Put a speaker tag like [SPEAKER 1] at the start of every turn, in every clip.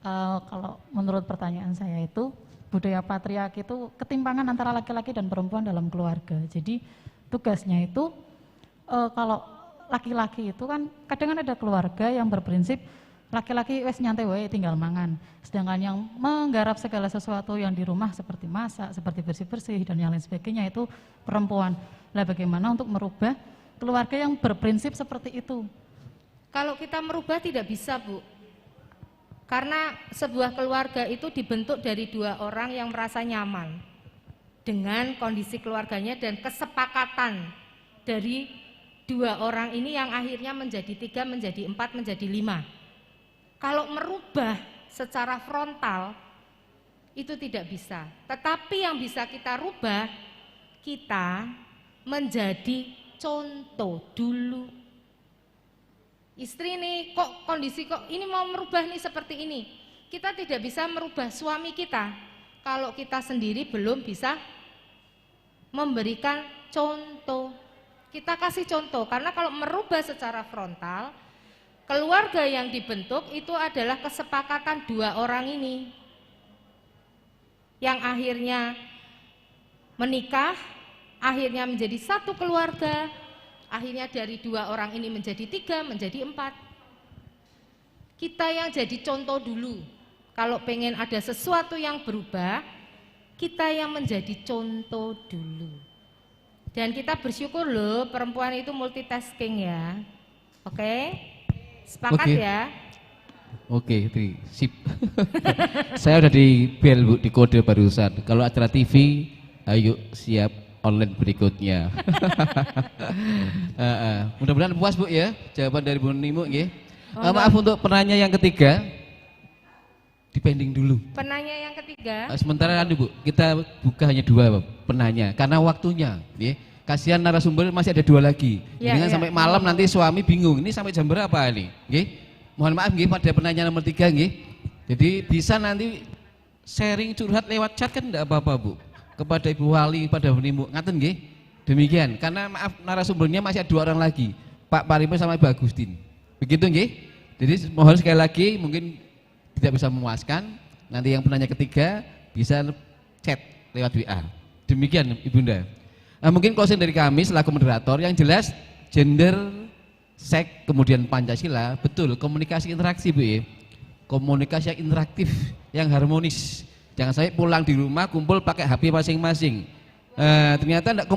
[SPEAKER 1] Kalau menurut pertanyaan saya itu budaya patriarki itu ketimpangan antara laki-laki dan perempuan dalam keluarga. Jadi tugasnya itu kalau laki-laki itu kan kadang ada keluarga yang berprinsip laki-laki wes nyantai wae tinggal mangan. Sedangkan yang menggarap segala sesuatu yang di rumah seperti masak, seperti bersih-bersih dan yang lain sebagainya itu perempuan. Lah bagaimana untuk merubah keluarga yang berprinsip seperti itu?
[SPEAKER 2] Kalau kita merubah tidak bisa, Bu. Karena sebuah keluarga itu dibentuk dari dua orang yang merasa nyaman dengan kondisi keluarganya dan kesepakatan dari dua orang ini yang akhirnya menjadi 3, menjadi 4, menjadi 5. Kalau merubah secara frontal itu tidak bisa. Tetapi yang bisa kita rubah, kita menjadi contoh dulu. Istri nih kok kondisi kok ini mau merubah nih seperti ini. Kita tidak bisa merubah suami kita kalau kita sendiri belum bisa memberikan contoh. Kita kasih contoh, karena kalau merubah secara frontal, keluarga yang dibentuk itu adalah kesepakatan dua orang ini yang akhirnya menikah, akhirnya menjadi satu keluarga. Akhirnya dari dua orang ini menjadi 3, menjadi 4. Kita yang jadi contoh dulu. Kalau pengen ada sesuatu yang berubah, kita yang menjadi contoh dulu. Dan kita bersyukur loh, perempuan itu multitasking ya. Oke? Sepakat ya?
[SPEAKER 3] Oke, sip. Saya udah di bel Bu, di kode barusan. Kalau acara TV, ayo siap online berikutnya. Mudah-mudahan puas Bu ya jawaban dari Bu Nimu nggih. Maaf untuk penanya yang ketiga, dipending dulu.
[SPEAKER 2] Penanya yang ketiga.
[SPEAKER 3] Sementara Bu, kita buka hanya 2 penanya karena waktunya, nggih. Kasihan narasumber masih ada 2 lagi.
[SPEAKER 2] Ya,
[SPEAKER 3] Jangan sampai malam nanti suami bingung. Ini sampai jam berapa ini? Nggih. Mohon maaf nggih pada penanya nomor 3 nggih. Jadi bisa nanti sharing curhat lewat chat kan enggak apa-apa Bu. Kepada Ibu Wali, pada Bu Nimu, ngaten nggih. Demikian, karena maaf narasumbernya masih ada 2 orang lagi, Pak Parimo sama Ibu Agustin. Begitu nggih. Jadi mohon sekali lagi, mungkin tidak bisa memuaskan, nanti yang penanya ketiga bisa chat lewat WA. Demikian Ibunda. Mungkin closing dari kami selaku moderator, yang jelas gender, seks, kemudian Pancasila, betul komunikasi interaksi Bu ya. Komunikasi yang interaktif, yang harmonis. Jangan sampai pulang di rumah kumpul pakai HP masing-masing. Ternyata tidak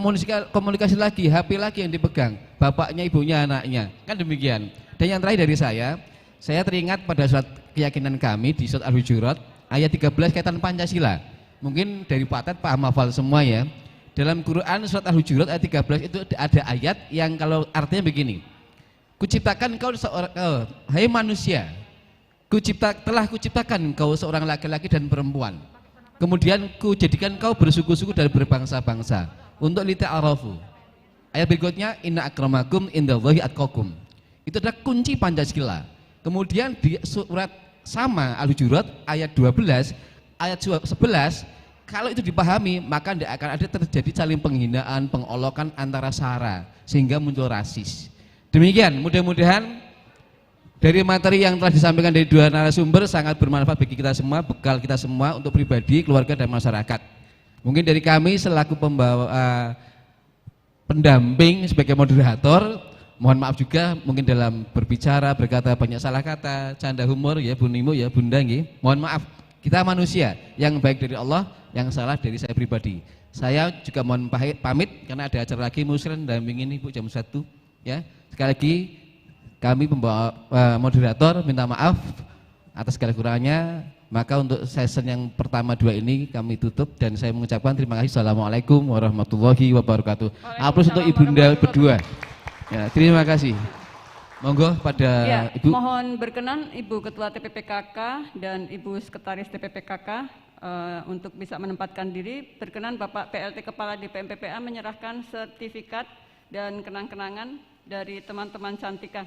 [SPEAKER 3] komunikasi lagi, HP lagi yang dipegang, bapaknya, ibunya, anaknya. Kan demikian. Dan yang terakhir dari saya teringat pada surat keyakinan kami di surat Al-Hujurat ayat 13 kaitan Pancasila. Mungkin dari Pak Ted paham hafal semua ya. Dalam Quran surat Al-Hujurat ayat 13 itu ada ayat yang kalau artinya begini. Kuciptakan kau seorang, hai manusia, telah kuciptakan kau seorang laki-laki dan perempuan. Kemudian kujadikan kau bersuku-suku dan berbangsa-bangsa untuk lita'arafu. Ayat berikutnya inna akramakum indallahi atqakum. Itu adalah kunci Pancasila. Kemudian di surat sama Al-Hujurat ayat 12, ayat 11, kalau itu dipahami maka tidak akan ada terjadi saling penghinaan, pengolokan antara sara sehingga muncul rasis. Demikian, mudah-mudahan dari materi yang telah disampaikan dari 2 narasumber sangat bermanfaat bagi kita semua, bekal kita semua untuk pribadi, keluarga dan masyarakat. Mungkin dari kami selaku pembawa pendamping sebagai moderator, mohon maaf juga mungkin dalam berbicara berkata banyak salah kata, canda humor ya Bu Nimu ya Bunda nggih. Mohon maaf, kita manusia, yang baik dari Allah, yang salah dari saya pribadi. Saya juga mohon pamit karena ada acara lagi musren dampingin Ibu jam 1 ya. Sekali lagi kami pembawa moderator minta maaf atas segala kurangannya. Maka untuk session yang pertama 2 ini kami tutup dan saya mengucapkan terima kasih. Assalamualaikum warahmatullahi wabarakatuh. Aplaus untuk Ibunda berdua. Ya, terima kasih. Monggo pada
[SPEAKER 4] ya,
[SPEAKER 3] Ibu.
[SPEAKER 4] Mohon berkenan Ibu Ketua TPPKK dan Ibu Sekretaris TPPKK untuk bisa menempatkan diri. Berkenan Bapak PLT Kepala DPM-PPA menyerahkan sertifikat dan kenang-kenangan dari teman-teman Cantika.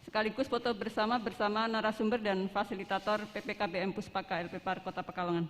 [SPEAKER 4] Sekaligus foto bersama narasumber dan fasilitator PPKBM Puspaka LP Par Kota Pekalongan.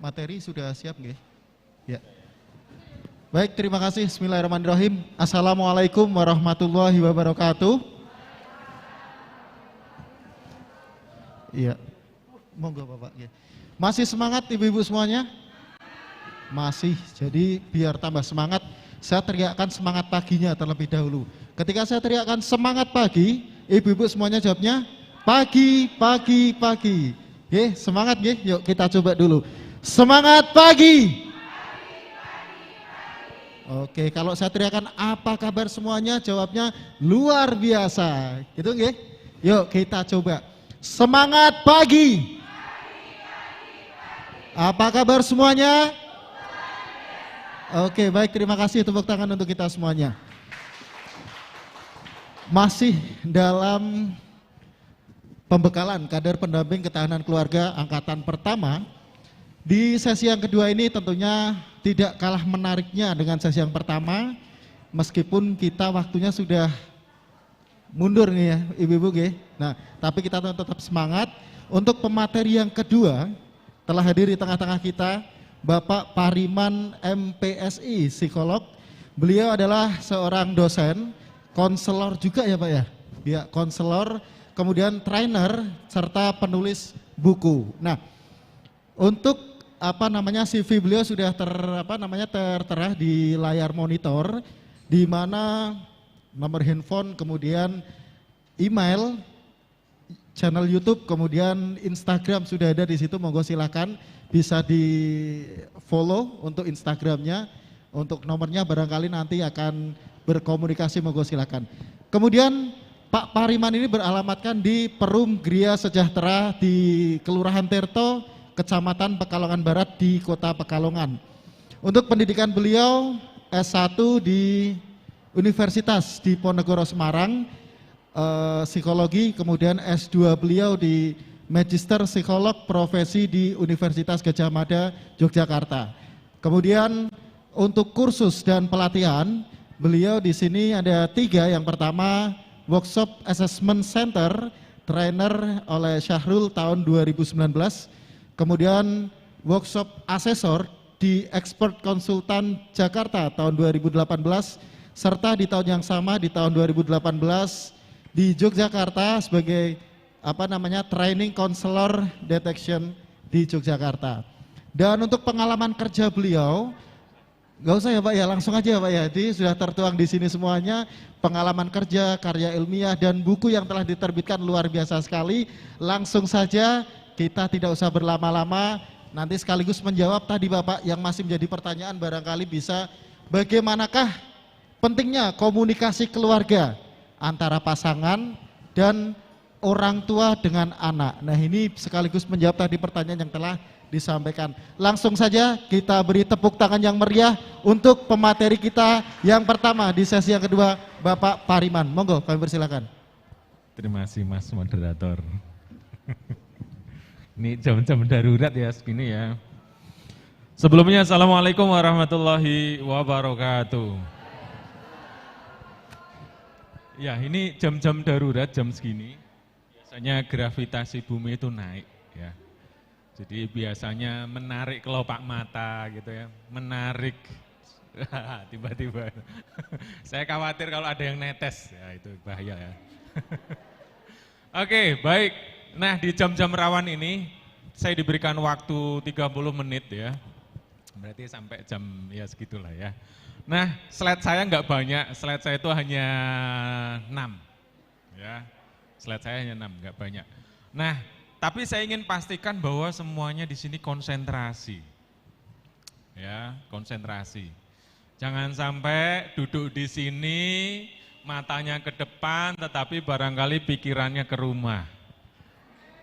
[SPEAKER 5] Materi sudah siap nggih? Ya. Baik, terima kasih. Bismillahirrahmanirrahim. Assalamualaikum warahmatullahi wabarakatuh. Iya. Monggo Bapak. Ya. Masih semangat Ibu-ibu semuanya? Masih. Jadi biar tambah semangat, saya teriakkan semangat paginya terlebih dahulu. Ketika saya teriakkan semangat pagi, Ibu-ibu semuanya jawabnya pagi, pagi, pagi. Oke, semangat nggih? Yuk kita coba dulu. Semangat pagi. Oke, kalau saya teriakkan apa kabar semuanya, jawabnya luar biasa. Gitu nggih? Yuk kita coba. Semangat pagi. Apa kabar semuanya? Oke, baik, terima kasih, tepuk tangan untuk kita semuanya. Masih dalam pembekalan kader pendamping ketahanan keluarga angkatan pertama. Di sesi yang kedua ini tentunya tidak kalah menariknya dengan sesi yang pertama, meskipun kita waktunya sudah mundur nih ya Ibu-ibu. Nah, tapi kita tetap semangat. Untuk pemateri yang kedua telah hadir di tengah-tengah kita Bapak Pariman MPSI, psikolog. Beliau adalah seorang dosen, konselor juga ya Pak ya? Ya, konselor, kemudian trainer serta penulis buku. Nah, untuk CV beliau sudah tertera di layar monitor, di mana nomor handphone, kemudian email, channel YouTube, kemudian Instagram sudah ada di situ. Monggo silakan bisa di follow untuk Instagramnya. Untuk nomornya barangkali nanti akan berkomunikasi, monggo silakan. Kemudian Pak Pariman ini beralamatkan di Perum Gria Sejahtera di Kelurahan Tirto, Kecamatan Pekalongan Barat di Kota Pekalongan. Untuk pendidikan beliau S1 di Universitas Diponegoro Semarang, psikologi, kemudian S2 beliau di Magister Psikolog Profesi di Universitas Gadjah Mada, Yogyakarta. Kemudian untuk kursus dan pelatihan, beliau di sini ada 3. Yang pertama, Workshop Assessment Center, trainer oleh Syahrul tahun 2019. Kemudian workshop asesor di Expert Konsultan Jakarta tahun 2018, serta di tahun yang sama di tahun 2018 di Yogyakarta sebagai training counselor detection di Yogyakarta. Dan untuk pengalaman kerja beliau, nggak usah ya Pak ya, langsung aja ya Pak ya. Jadi sudah tertuang di sini semuanya, pengalaman kerja, karya ilmiah, dan buku yang telah diterbitkan luar biasa sekali. Langsung saja, kita tidak usah berlama-lama, nanti sekaligus menjawab tadi Bapak yang masih menjadi pertanyaan, barangkali bisa bagaimanakah pentingnya komunikasi keluarga antara pasangan dan orang tua dengan anak. Nah, ini sekaligus menjawab tadi pertanyaan yang telah disampaikan. Langsung saja kita beri tepuk tangan yang meriah untuk pemateri kita yang pertama di sesi yang kedua, Bapak Pariman. Monggo, kami persilakan.
[SPEAKER 6] Terima kasih Mas Moderator. Ini jam-jam darurat ya segini ya. Sebelumnya Assalamualaikum warahmatullahi wabarakatuh. Ya, ini jam-jam darurat, jam segini. Biasanya gravitasi bumi itu naik ya. Jadi biasanya menarik kelopak mata gitu ya. Menarik tiba-tiba. Saya khawatir kalau ada yang netes, ya itu bahaya ya. Oke, baik. Nah, di jam-jam rawan ini saya diberikan waktu 30 menit ya. Berarti sampai jam ya segitulah ya. Nah, slide saya nggak banyak, slide saya itu hanya 6. Ya, slide saya hanya 6, nggak banyak. Nah, tapi saya ingin pastikan bahwa semuanya di sini konsentrasi. Ya, konsentrasi. Jangan sampai duduk di sini, matanya ke depan, tetapi barangkali pikirannya ke rumah.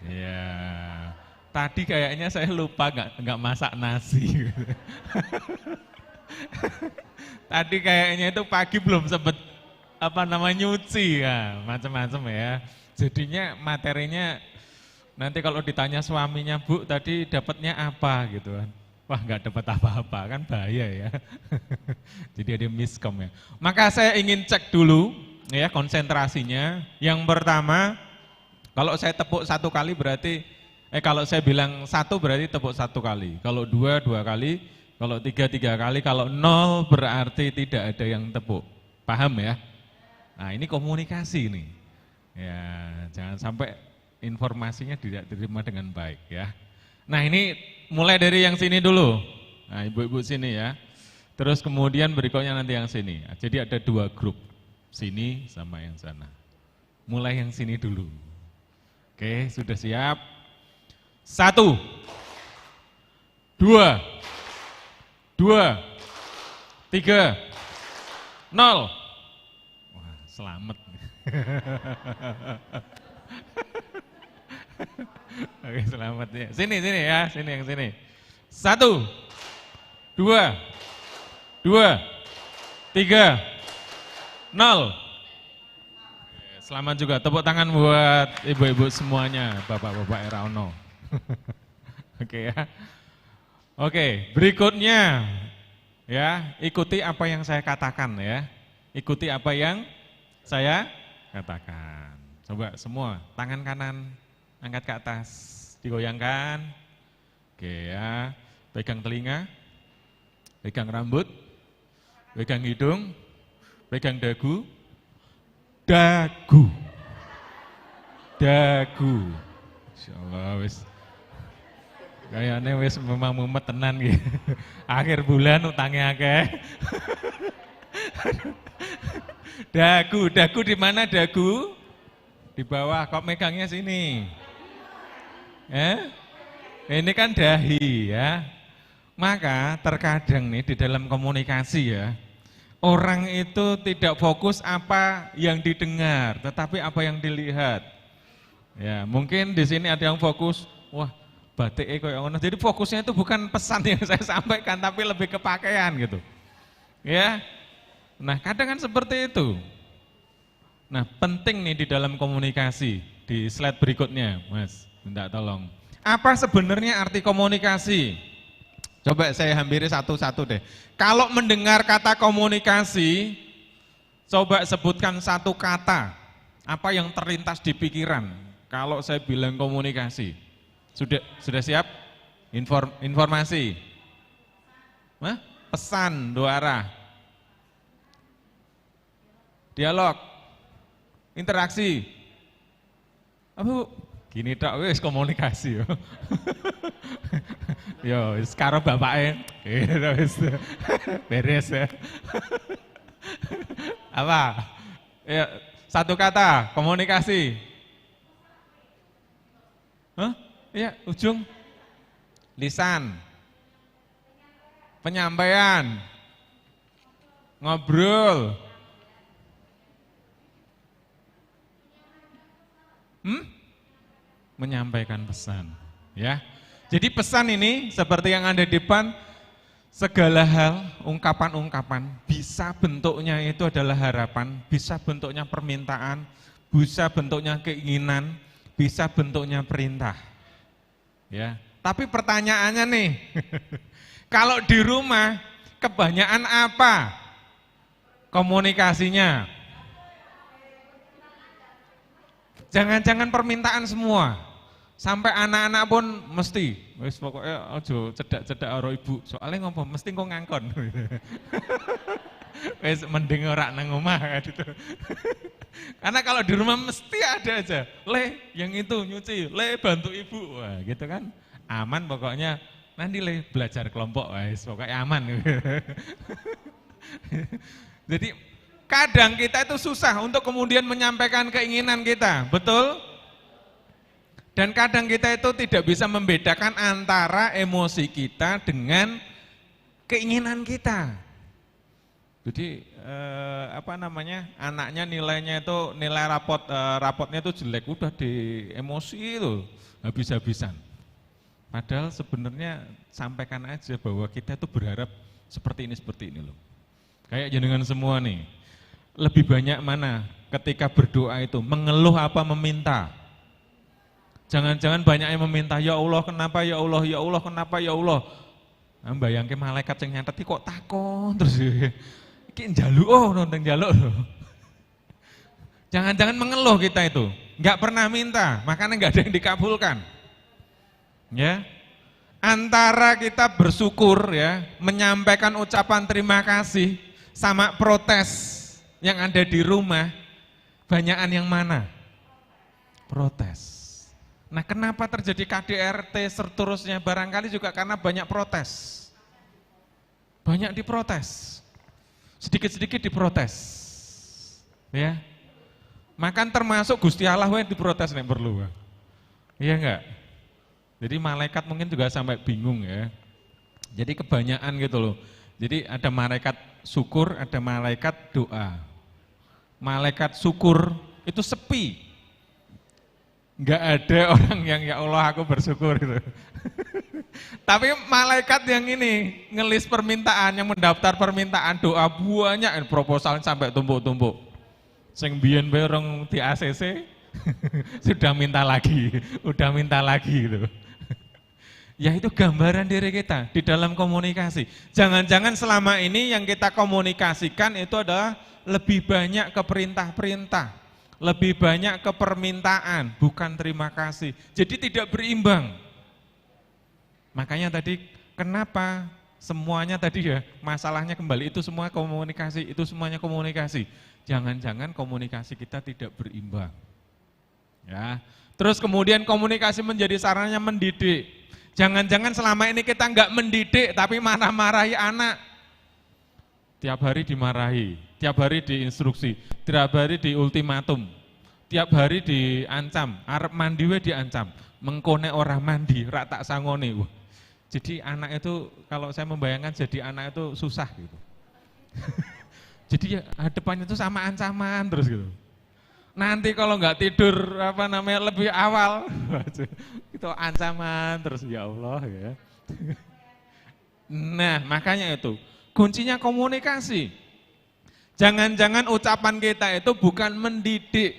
[SPEAKER 6] Ya, tadi kayaknya saya lupa nggak masak nasi. Tadi kayaknya itu pagi belum sempat nyuci ya, macam-macam ya. Jadinya materinya nanti kalau ditanya suaminya, Bu tadi dapatnya apa gitu kan. Wah nggak dapat apa-apa kan bahaya ya. Jadi ada miskom ya. Maka saya ingin cek dulu ya konsentrasinya. Yang pertama, kalau saya tepuk 1 kali berarti, kalau saya bilang 1 berarti tepuk 1 kali. Kalau 2 kali, kalau 3 kali, kalau 0 berarti tidak ada yang tepuk. Paham ya? Nah ini komunikasi nih. Ya jangan sampai informasinya tidak diterima dengan baik ya. Nah ini mulai dari yang sini dulu. Nah ibu-ibu sini ya. Terus kemudian berikutnya nanti yang sini. Jadi ada 2 grup. Sini sama yang sana. Mulai yang sini dulu. Oke, sudah siap? 1, 2, 3, 0. Wah, selamat. Oke, selamat ya. Sini ya, sini yang sini. 1, 2, 3, 0. Selamat juga, tepuk tangan buat ibu-ibu semuanya, bapak-bapak Erauno. Oke ya. Oke, berikutnya ya, ikuti apa yang saya katakan ya. Ikuti apa yang saya katakan. Coba semua, tangan kanan angkat ke atas, digoyangkan. Oke ya, pegang telinga, pegang rambut, pegang hidung, pegang dagu. Dagu. Insyaallah wis. Kayaknya wis memang mumet tenan gitu. Akhir bulan utangnya akeh. Dagu di mana dagu? Di bawah, kok megangnya sini? Ini kan dahi ya. Maka terkadang nih di dalam komunikasi ya, orang itu tidak fokus apa yang didengar, tetapi apa yang dilihat. Ya, mungkin di sini ada yang fokus, wah batik kayak ngono. Jadi fokusnya itu bukan pesan yang saya sampaikan, tapi lebih ke pakaian gitu. Ya, nah kadang kan seperti itu. Nah penting nih di dalam komunikasi, di slide berikutnya, Mas, minta tolong. Apa sebenarnya arti komunikasi? Coba saya hampiri satu-satu deh. Kalau mendengar kata komunikasi, coba sebutkan 1 kata. Apa yang terlintas di pikiran kalau saya bilang komunikasi? Sudah siap? Informasi. Hah? Pesan 2 arah. Dialog. Interaksi. Apa Bu? Gini tak wis komunikasi yo. Yo, sekarang bapaknya, beres ya. Apa? Ya, 1 kata, komunikasi. Hah? Iya, ujung. Lisan. Penyampaian. Ngobrol. Menyampaikan pesan, ya. Jadi pesan ini seperti yang ada di depan, segala hal, ungkapan-ungkapan, bisa bentuknya itu adalah harapan, bisa bentuknya permintaan, bisa bentuknya keinginan, bisa bentuknya perintah. Ya. Tapi pertanyaannya nih, kalau di rumah kebanyakan apa komunikasinya? Jangan-jangan permintaan semua, sampai anak-anak pun mesti, wis pokoknya aja cedak-cedak karo ibu, soalnya ngopo mesti kok ngangkon. Wis mending ora nang omah gitu. Karena kalau di rumah mesti ada aja, Le yang itu nyuci, Le bantu ibu, wah gitu kan, aman pokoknya. Nanti Le belajar kelompok, wis pokoknya aman. Jadi kadang kita itu susah untuk kemudian menyampaikan keinginan kita, betul? Dan kadang kita itu tidak bisa membedakan antara emosi kita dengan keinginan kita. Jadi anaknya nilainya itu nilai rapotnya itu jelek, udah di emosi itu habis-habisan. Padahal sebenarnya sampaikan aja bahwa kita itu berharap seperti ini loh. Kayak jenengan semua nih. Lebih banyak mana ketika berdoa itu? Mengeluh apa meminta? Jangan-jangan banyak yang meminta, ya Allah kenapa, ya Allah, ya Allah kenapa, ya Allah. Nah, bayangke malaikat yang nyatet kok takon terus. Iki njaluk nonton njaluk. Jangan-jangan mengeluh kita itu, nggak pernah minta, makanya nggak ada yang dikabulkan. Ya, antara kita bersyukur ya, menyampaikan ucapan terima kasih sama protes yang ada di rumah, banyakan yang mana? Protes. Nah, kenapa terjadi KDRT seterusnya? Barangkali juga karena banyak protes. Banyak diprotes. Sedikit-sedikit diprotes. Ya. Makan termasuk Gusti Allah yang diprotes nek perlu. Iya enggak? Jadi malaikat mungkin juga sampai bingung ya. Jadi kebanyakan gitu loh. Jadi ada malaikat syukur, ada malaikat doa. Malaikat syukur itu sepi. Enggak ada orang yang ya Allah aku bersyukur gitu. Tapi malaikat yang ini ngelis permintaan, yang mendaftar permintaan doa banyak, proposal sampai tumpuk-tumpuk. Sing biyen bareng di ACC sudah minta lagi gitu. Ya itu gambaran diri kita di dalam komunikasi. Jangan-jangan selama ini yang kita komunikasikan itu adalah lebih banyak ke perintah-perintah, lebih banyak ke permintaan, bukan terima kasih. Jadi tidak berimbang. Makanya tadi kenapa semuanya tadi ya, masalahnya kembali itu semua komunikasi, itu semuanya komunikasi. Jangan-jangan komunikasi kita tidak berimbang. Ya. Terus kemudian komunikasi menjadi sarannya mendidik. Jangan-jangan selama ini kita enggak mendidik tapi marah-marahi anak. Tiap hari dimarahi, tiap hari diinstruksi, tiap hari diultimatum, tiap hari diancam, arep mandi we diancam, mengkone orang mandi, rak tak sangone. Jadi anak itu, kalau saya membayangkan jadi anak itu susah gitu. Jadi ya hadapannya itu sama ancaman terus gitu. Nanti kalau nggak tidur lebih awal, itu ancaman terus ya Allah ya. Nah makanya itu kuncinya komunikasi. Jangan-jangan ucapan kita itu bukan mendidik,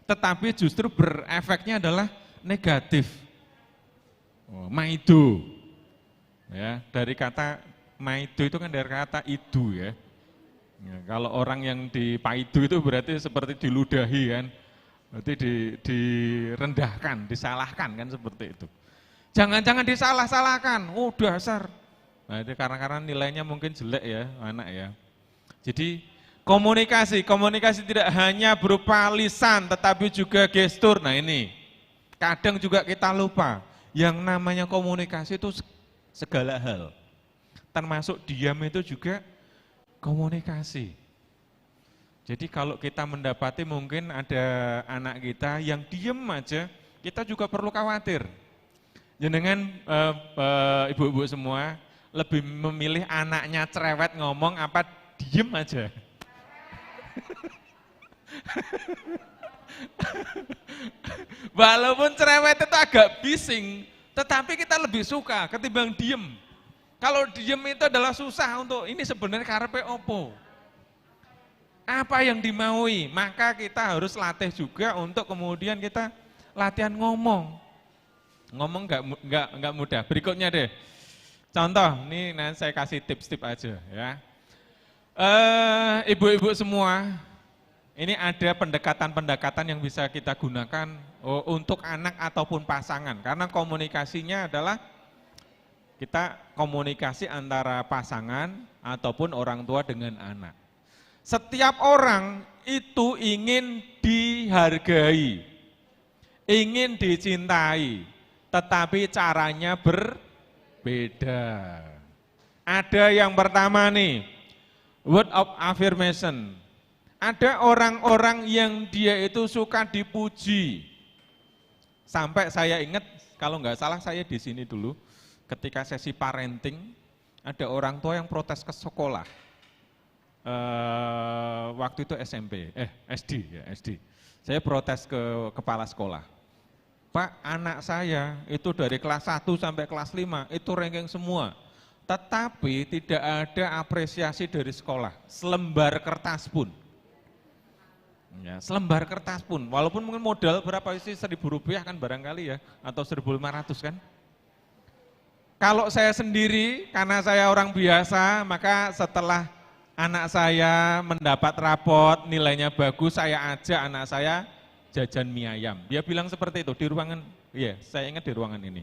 [SPEAKER 6] tetapi justru berefeknya adalah negatif. Maido, ya dari kata maido itu kan dari kata idu ya. Ya, kalau orang yang dipaidu itu berarti seperti diludahi kan, berarti direndahkan, disalahkan kan seperti itu. Jangan-jangan disalah-salahkan, oh dasar. Nah itu karena nilainya mungkin jelek ya anak ya. Jadi komunikasi tidak hanya berupa lisan tetapi juga gestur. Nah ini kadang juga kita lupa yang namanya komunikasi itu segala hal. Termasuk diam itu juga komunikasi. Jadi kalau kita mendapati mungkin ada anak kita yang diem aja, kita juga perlu khawatir. Jenengan ibu-ibu semua lebih memilih anaknya cerewet ngomong apa diem aja? Walaupun cerewet itu agak bising, tetapi kita lebih suka ketimbang diem. Kalau diem itu adalah susah untuk ini sebenarnya karepe opo. Apa yang dimaui, maka kita harus latih juga untuk kemudian kita latihan ngomong. Ngomong enggak mudah. Berikutnya deh. Contoh, ini nanti saya kasih tips-tips aja ya. Ibu-ibu semua, ini ada pendekatan-pendekatan yang bisa kita gunakan untuk anak ataupun pasangan. Karena komunikasinya adalah kita komunikasi antara pasangan ataupun orang tua dengan anak. Setiap orang itu ingin dihargai, ingin dicintai, tetapi caranya berbeda. Ada yang pertama nih, word of affirmation. Ada orang-orang yang dia itu suka dipuji. Sampai saya ingat, kalau nggak salah saya di sini dulu, ketika sesi parenting, ada orang tua yang protes ke sekolah. Waktu itu SD. Saya protes ke kepala sekolah. Pak, anak saya itu dari kelas 1 sampai kelas 5, itu ranking semua. tetapi tidak ada apresiasi dari sekolah, selembar kertas pun. Ya, selembar kertas pun, walaupun mungkin modal berapa sih, Rp1.000 kan barangkali ya, atau 1.500 kan. Kalau saya sendiri, karena saya orang biasa, maka setelah anak saya mendapat rapot, nilainya bagus, saya ajak anak saya jajan mie ayam. Dia bilang seperti itu di ruangan, iya saya ingat di ruangan ini.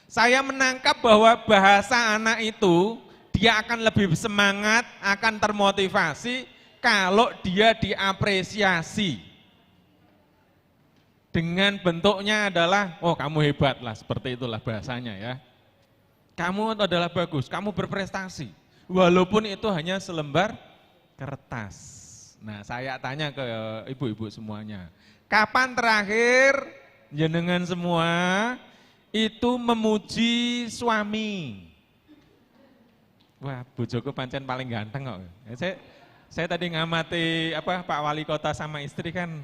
[SPEAKER 6] Saya menangkap bahwa bahasa anak itu, dia akan lebih semangat, akan termotivasi kalau dia diapresiasi. Dengan bentuknya adalah, oh kamu hebat lah, seperti itulah bahasanya ya. Kamu adalah bagus, kamu berprestasi. Walaupun itu hanya selembar kertas. Nah saya tanya ke ibu-ibu semuanya, kapan terakhir jenengan semua itu memuji suami? Wah bojoku pancen paling ganteng kok. Saya tadi ngamati Pak Wali Kota sama istri kan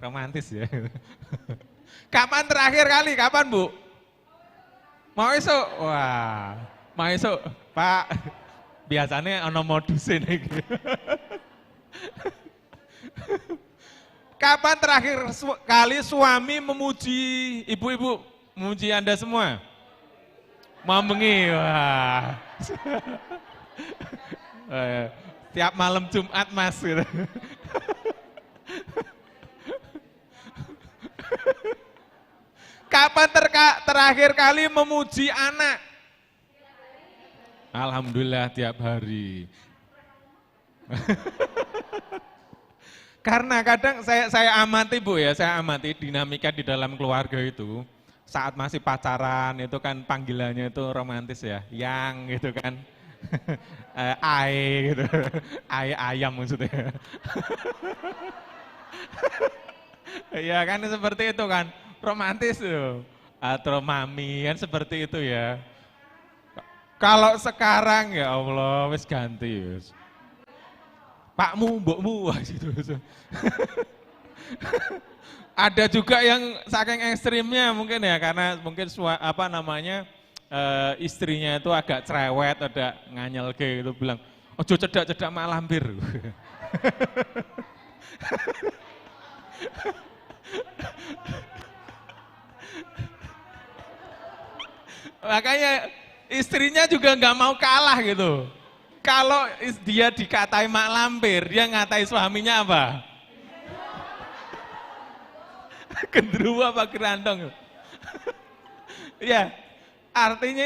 [SPEAKER 6] romantis ya. Kapan terakhir kali? Kapan Bu? Mau esok? Wah, mau esok Pak. Biasanya ono modusnya nih. Kapan terakhir kali suami memuji ibu-ibu, memuji Anda semua? Mambengi, wah. Tiap malam Jumat Mas. Gitu. Kapan terakhir kali memuji anak? Alhamdulillah tiap hari. Karena kadang saya amati Bu ya, saya amati dinamika di dalam keluarga itu. Saat masih pacaran itu kan panggilannya itu romantis ya, yang gitu kan. Ai gitu, ai ayam maksudnya. Ya kan seperti itu kan, romantis tuh. Atau mami kan seperti itu ya. Kalau sekarang ya Allah wis ganti wis. Pakmu, mbokmu gitu. Ada juga yang saking ekstrimnya mungkin ya karena mungkin istrinya itu agak cerewet, ada nganyel gitu bilang, ojo cedak-cedak mak lampir. Makanya istrinya juga nggak mau kalah gitu. Kalau dia dikatai mak lampir, dia ngatai suaminya apa? Gendruwo apa gerandong? Ya, artinya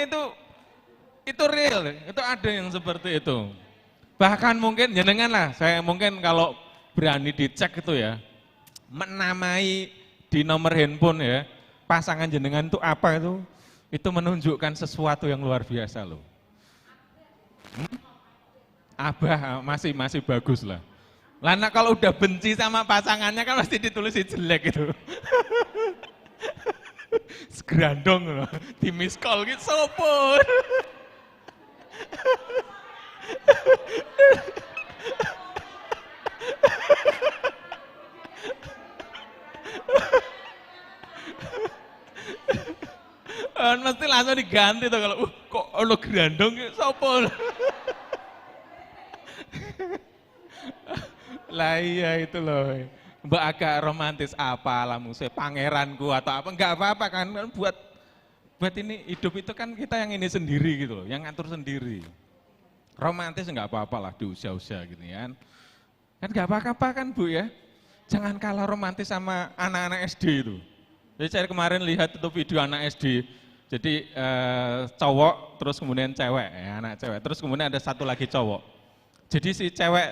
[SPEAKER 6] itu real, itu ada yang seperti itu. Bahkan mungkin jenengan lah, saya mungkin kalau berani dicek itu ya, menamai di nomor handphone ya, pasangan jenengan itu apa itu menunjukkan sesuatu yang luar biasa loh. Abah masih bagus lah. Lana kalau udah benci sama pasangannya kan pasti ditulis jelek gitu. Segerandong loh, di miss call gitu sopor. Mesti langsung diganti tuh kalau kok ono gerandong sopor. Lah iya itu loh, Mbak agak romantis apa alamu saya pangeranku atau apa, enggak apa-apa kan buat ini hidup itu kan kita yang ini sendiri gitu loh, yang ngatur sendiri. Romantis enggak apa-apa lah di usia-usia gitu kan. Kan enggak apa-apa kan Bu ya, jangan kalah romantis sama anak-anak SD itu. Jadi saya kemarin lihat itu video anak SD, jadi cowok terus kemudian cewek, ya, anak cewek, terus kemudian ada satu lagi cowok. Jadi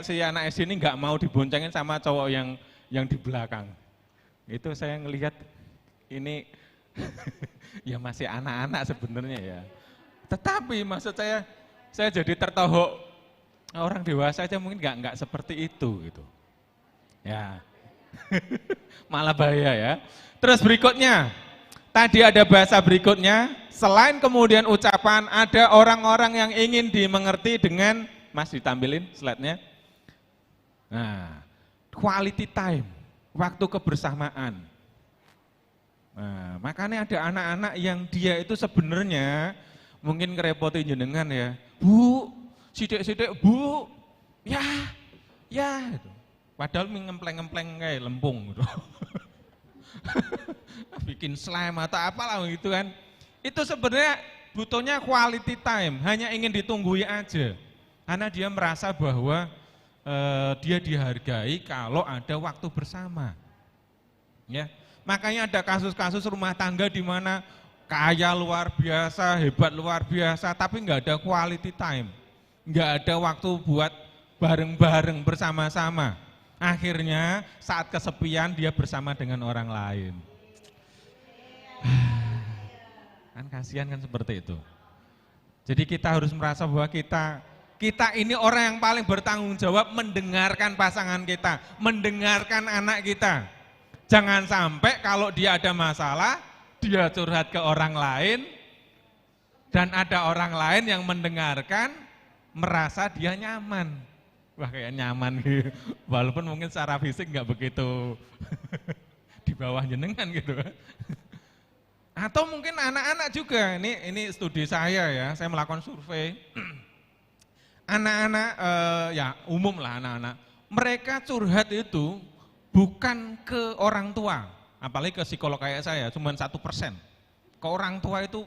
[SPEAKER 6] si anak SD ini nggak mau diboncengin sama cowok yang di belakang. Itu saya ngelihat ini ya masih anak-anak sebenarnya ya. Tetapi maksud saya jadi tertohok orang dewasa aja mungkin nggak seperti itu gitu. Ya, malah bahaya ya. Terus berikutnya, tadi ada bahasa berikutnya. Selain kemudian ucapan, ada orang-orang yang ingin dimengerti dengan Mas ditampilin slide-nya. Nah, quality time, waktu kebersamaan. Nah, makanya ada anak-anak yang dia itu sebenarnya mungkin ngerepotin jenengan ya. Bu, sidik-sidik bu, ya, gitu. Padahal ngempleng-ngempleng kayak lempung gitu. Bikin slime atau apalah gitu kan. Itu sebenarnya butuhnya quality time, hanya ingin ditunggui aja. Karena dia merasa bahwa dia dihargai kalau ada waktu bersama. Ya, makanya ada kasus-kasus rumah tangga di mana kaya luar biasa, hebat luar biasa, tapi nggak ada quality time, nggak ada waktu buat bareng-bareng bersama-sama. Akhirnya saat kesepian dia bersama dengan orang lain. Kan kasihan kan seperti itu. Jadi kita harus merasa bahwa kita ini orang yang paling bertanggung jawab mendengarkan pasangan kita, mendengarkan anak kita. Jangan sampai kalau dia ada masalah, dia curhat ke orang lain, dan ada orang lain yang mendengarkan, merasa dia nyaman. Wah kayak nyaman gitu, walaupun mungkin secara fisik nggak begitu di bawah jenengan gitu. Atau mungkin anak-anak juga, ini studi saya ya, saya melakukan survei. Anak-anak, ya umum lah anak-anak, mereka curhat itu bukan ke orang tua, apalagi ke psikolog kayak saya, cuma 1%. Ke orang tua itu,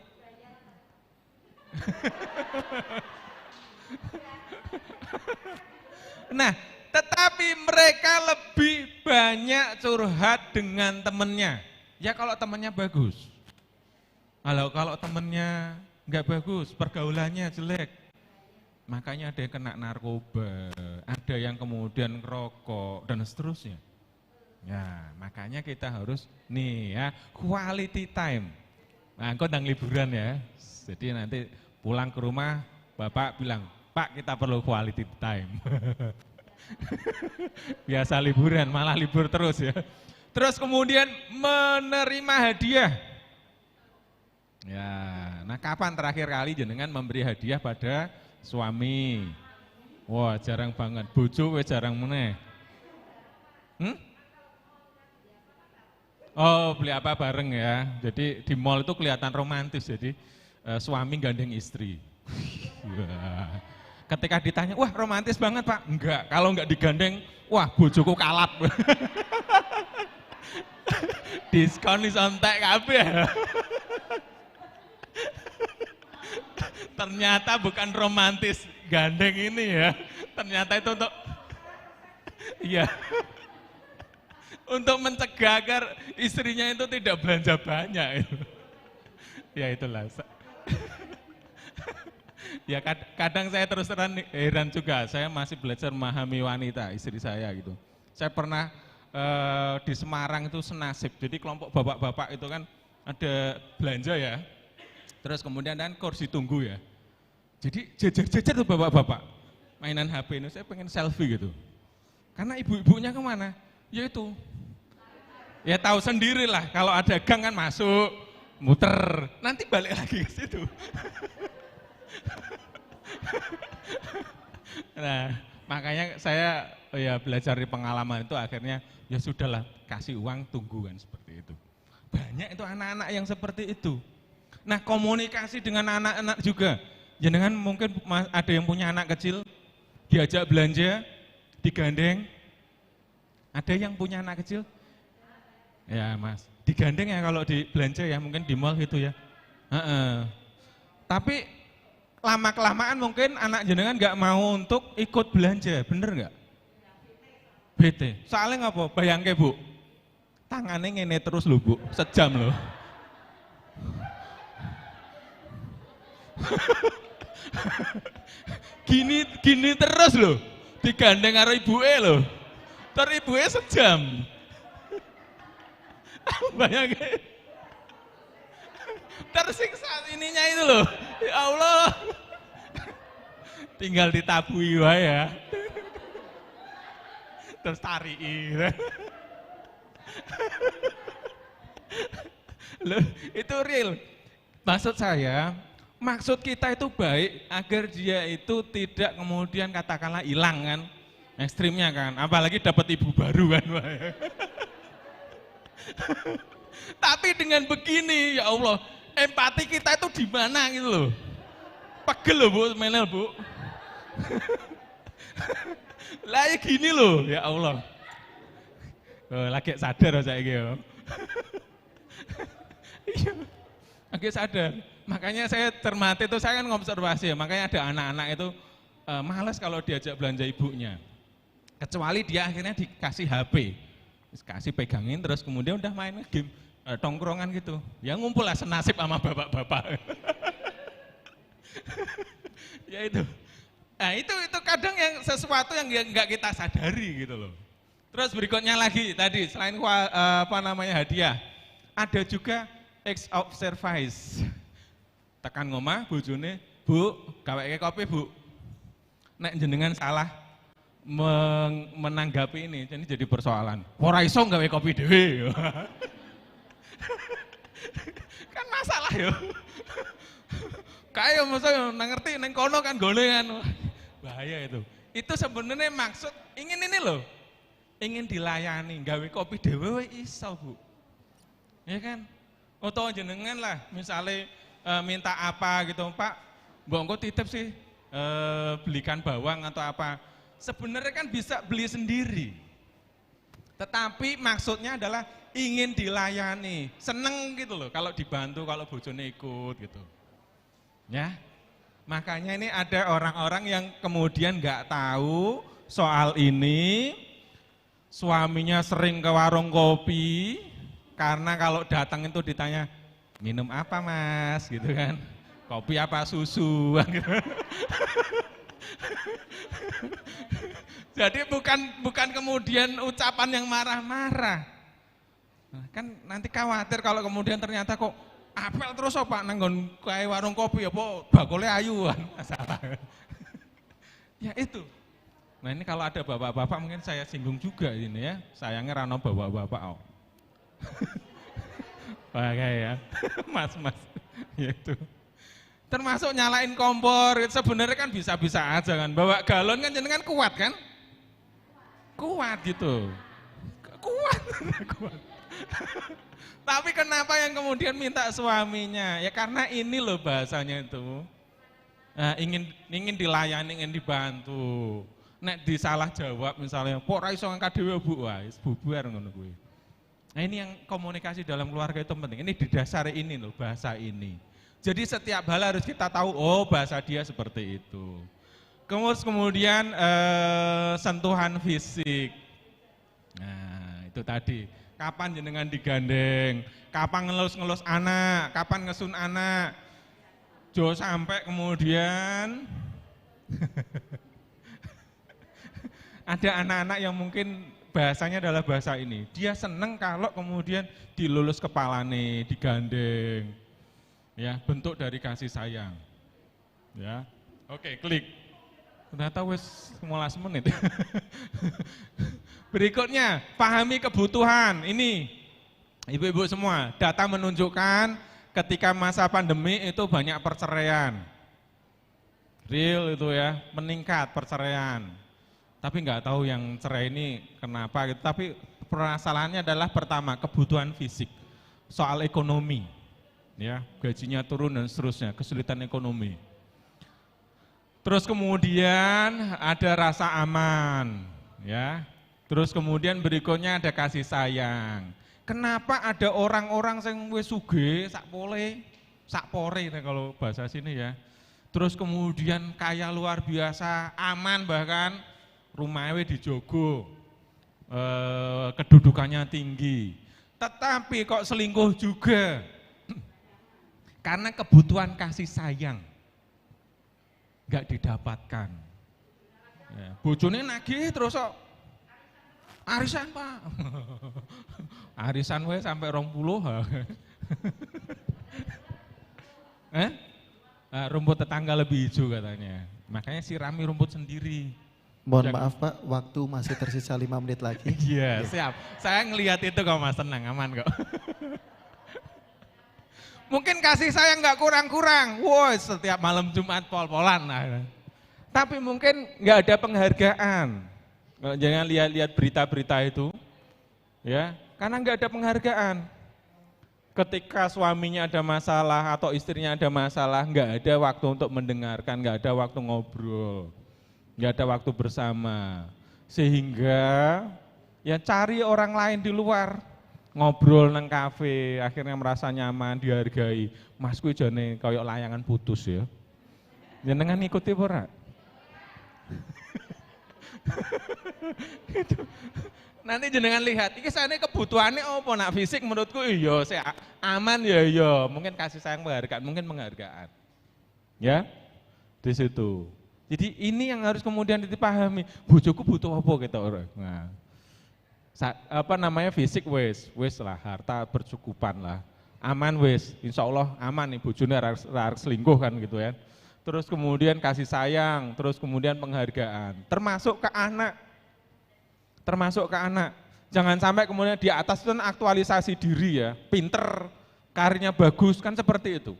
[SPEAKER 6] nah tetapi mereka lebih banyak curhat dengan temennya. Ya kalau temennya bagus, kalau temennya nggak bagus, pergaulannya jelek, makanya ada yang kena narkoba, ada yang kemudian ngerokok, dan seterusnya. Ya, makanya kita harus nih ya, quality time. Nah, engkau ndang liburan ya. Jadi nanti pulang ke rumah, Bapak bilang, "Pak, kita perlu quality time." Biasa liburan, malah libur terus ya. Terus kemudian menerima hadiah. Ya, nah kapan terakhir kali jenengan memberi hadiah pada suami? Wah, jarang banget. Bojo wis jarang meneh. Oh, beli apa bareng ya. Jadi di mall itu kelihatan romantis, jadi suami gandeng istri. Wah. Ketika ditanya, wah romantis banget Pak. Enggak, kalau enggak digandeng, wah bojoku kalap. Diskon disontek kabeh. Ternyata bukan romantis gandeng ini ya. Ternyata itu untuk iya. Untuk mencegah agar istrinya itu tidak belanja banyak. Ya itulah. Ya kadang saya terus terang heran juga, saya masih belajar memahami wanita, istri saya gitu. Saya pernah di Semarang itu senasib, jadi kelompok bapak-bapak itu kan ada belanja ya, terus kemudian kan kursi tunggu ya. Jadi jejer-jejer tuh bapak-bapak, mainan HP ini, saya pengen selfie gitu. Karena ibu-ibunya kemana? Ya itu, ya tahu sendiri lah, kalau ada gang kan masuk, muter, nanti balik lagi ke situ. Nah, makanya saya ya belajar di pengalaman itu akhirnya ya sudahlah, kasih uang tunggu kan seperti itu. Banyak itu anak-anak yang seperti itu. Nah, komunikasi dengan anak-anak juga. Jangan mungkin ada yang punya anak kecil, diajak belanja, digandeng. Ada yang punya anak kecil? Ya Mas, digandeng ya kalau di belanja ya, mungkin di mall gitu ya. Tapi lama-kelamaan mungkin anak jenengan nggak mau untuk ikut belanja, bener nggak? Bete. Soalnya ngapa? Bayangke Bu, tangannya ngene terus loh Bu, sejam loh. Gini terus loh, digandeng karo ibuke loh. Terus ibuke sejam. Bayangke. Tersiksa ininya itu loh, ya Allah. Tinggal ditabui wae ya. Terus tarii. Loh, itu real. Maksud saya, maksud kita itu baik agar dia itu tidak kemudian katakanlah hilang kan, ekstrimnya kan. Apalagi dapat ibu baru kan. Tapi dengan begini, ya Allah, empati kita itu di mana gitu loh. Pegel loh Bu, menel Bu. Lah ya gini loh, ya Allah. Oh, lagi sadar saya gitu. Iya, lagi sadar. Makanya saya cermati itu, saya kan ngobservasi ya, makanya ada anak-anak itu malas kalau diajak belanja ibunya. Kecuali dia akhirnya dikasih HP, kasih pegangin terus kemudian udah main game, tongkrongan gitu. Ya ngumpul lah senasib sama bapak-bapak. Ya itu. Nah itu kadang yang sesuatu yang nggak kita sadari gitu loh. Terus berikutnya lagi tadi selain hadiah, ada juga acts of service. Tekan ngomah bojone, Bu, gaweke kopi Bu. Nek jenengan salah menanggapi ini jadi persoalan. Ora iso gawe kopi dhewe. Kan masalah yo. Kayak masa ngerti neng kono kan golengan. Bahaya itu. Itu sebenarnya maksud ingin ini loh. Ingin dilayani, gawe kopi dhewe iso, Bu. Ya kan? Atau jenengan lah misalnya minta apa gitu, Pak, mbok engko titip sih belikan bawang atau apa. Sebenarnya kan bisa beli sendiri. Tetapi maksudnya adalah ingin dilayani, seneng gitu loh kalau dibantu, kalau bojone ikut gitu. Ya. Makanya ini ada orang-orang yang kemudian nggak tahu soal ini, suaminya sering ke warung kopi karena kalau datang itu ditanya, minum apa Mas, gitu kan, kopi apa susu, gitu. Jadi bukan kemudian ucapan yang marah-marah, kan nanti khawatir kalau kemudian ternyata kok apel terus Pak nanggon kayak warung kopi apa bakule ayuan, masalah. Ya itu. Nah ini kalau ada bapak-bapak mungkin saya singgung juga ini ya, sayangnya rano bapak-bapak. Pakai ya, mas-mas, gitu. Termasuk nyalain kompor, sebenarnya kan bisa-bisa aja kan. Bawa galon kan jenengan kuat kan? Kuat gitu. Kuat. Tapi kenapa yang kemudian minta suaminya? Ya karena ini loh bahasanya itu. Nah, ingin dilayani, ingin dibantu. Nek disalah jawab misalnya, kok ra iso ngangkat dhewe Bu, wah bubar ngono kuwi. Nah ini yang komunikasi dalam keluarga itu penting. Ini didasari ini loh, bahasa ini. Jadi setiap hal harus kita tahu, oh bahasa dia seperti itu. Kemudian sentuhan fisik. Nah itu tadi, kapan jenengan digandeng, kapan ngelus-ngelus anak, kapan ngesun anak. Jo sampai kemudian ada anak-anak yang mungkin bahasanya adalah bahasa ini. Dia seneng kalau kemudian dilulus kepalane, digandeng. Ya, bentuk dari kasih sayang. Ya. Oke, klik. Ternyata wis 15 menit. Berikutnya, pahami kebutuhan. Ini ibu-ibu semua, data menunjukkan ketika masa pandemi itu banyak perceraian. Real itu ya, meningkat perceraian. Tapi nggak tahu yang cerai ini kenapa gitu. Tapi permasalahannya adalah pertama kebutuhan fisik, soal ekonomi, ya gajinya turun dan seterusnya, kesulitan ekonomi. Terus kemudian ada rasa aman, ya. Terus kemudian berikutnya ada kasih sayang. Kenapa ada orang-orang yang wis sugih sakpore kalau bahasa sini ya. Terus kemudian kaya luar biasa, aman bahkan. Rumahnya dijogo, kedudukannya tinggi, tetapi kok selingkuh juga, karena kebutuhan kasih sayang nggak didapatkan. Ya, bojone nagih terus kok arisan Pak, arisan we sampai 20. Rumput tetangga lebih hijau katanya, makanya sirami rumput sendiri.
[SPEAKER 7] Mohon maaf Pak, waktu masih tersisa 5 menit lagi.
[SPEAKER 6] Iya, siap. Saya ngelihat itu kok Mas, tenang, aman kok. Mungkin kasih sayang nggak kurang-kurang. Woi, setiap malam Jumat pol-polan. Nah. Tapi mungkin nggak ada penghargaan. Jangan lihat-lihat berita-berita itu. Ya, karena nggak ada penghargaan. ketika suaminya ada masalah atau istrinya ada masalah, nggak ada waktu untuk mendengarkan, nggak ada waktu ngobrol, nggak ada waktu bersama. Sehingga ya cari orang lain di luar, ngobrol nang kafe, akhirnya merasa nyaman, dihargai. Mas kuwi jane koyo layangan putus ya. Jenengan ngikuti apa ora? Itu. Nanti jenengan lihat, ini saya kebutuhannya apa nak fisik menurutku iya, saya aman ya iya, mungkin kasih sayang penghargaan, mungkin penghargaan. Ya, di situ. Jadi ini yang harus kemudian dipahami, bojoku butuh apa kita orang. Nah, apa namanya fisik wes lah, harta bercukupan lah, aman wes, insya Allah aman nih bojone harus selingkuh kan gitu ya. Terus kemudian kasih sayang, terus kemudian penghargaan, termasuk ke anak. Jangan sampai kemudian di atas itu aktualisasi diri ya, pinter, karirnya bagus, kan seperti itu.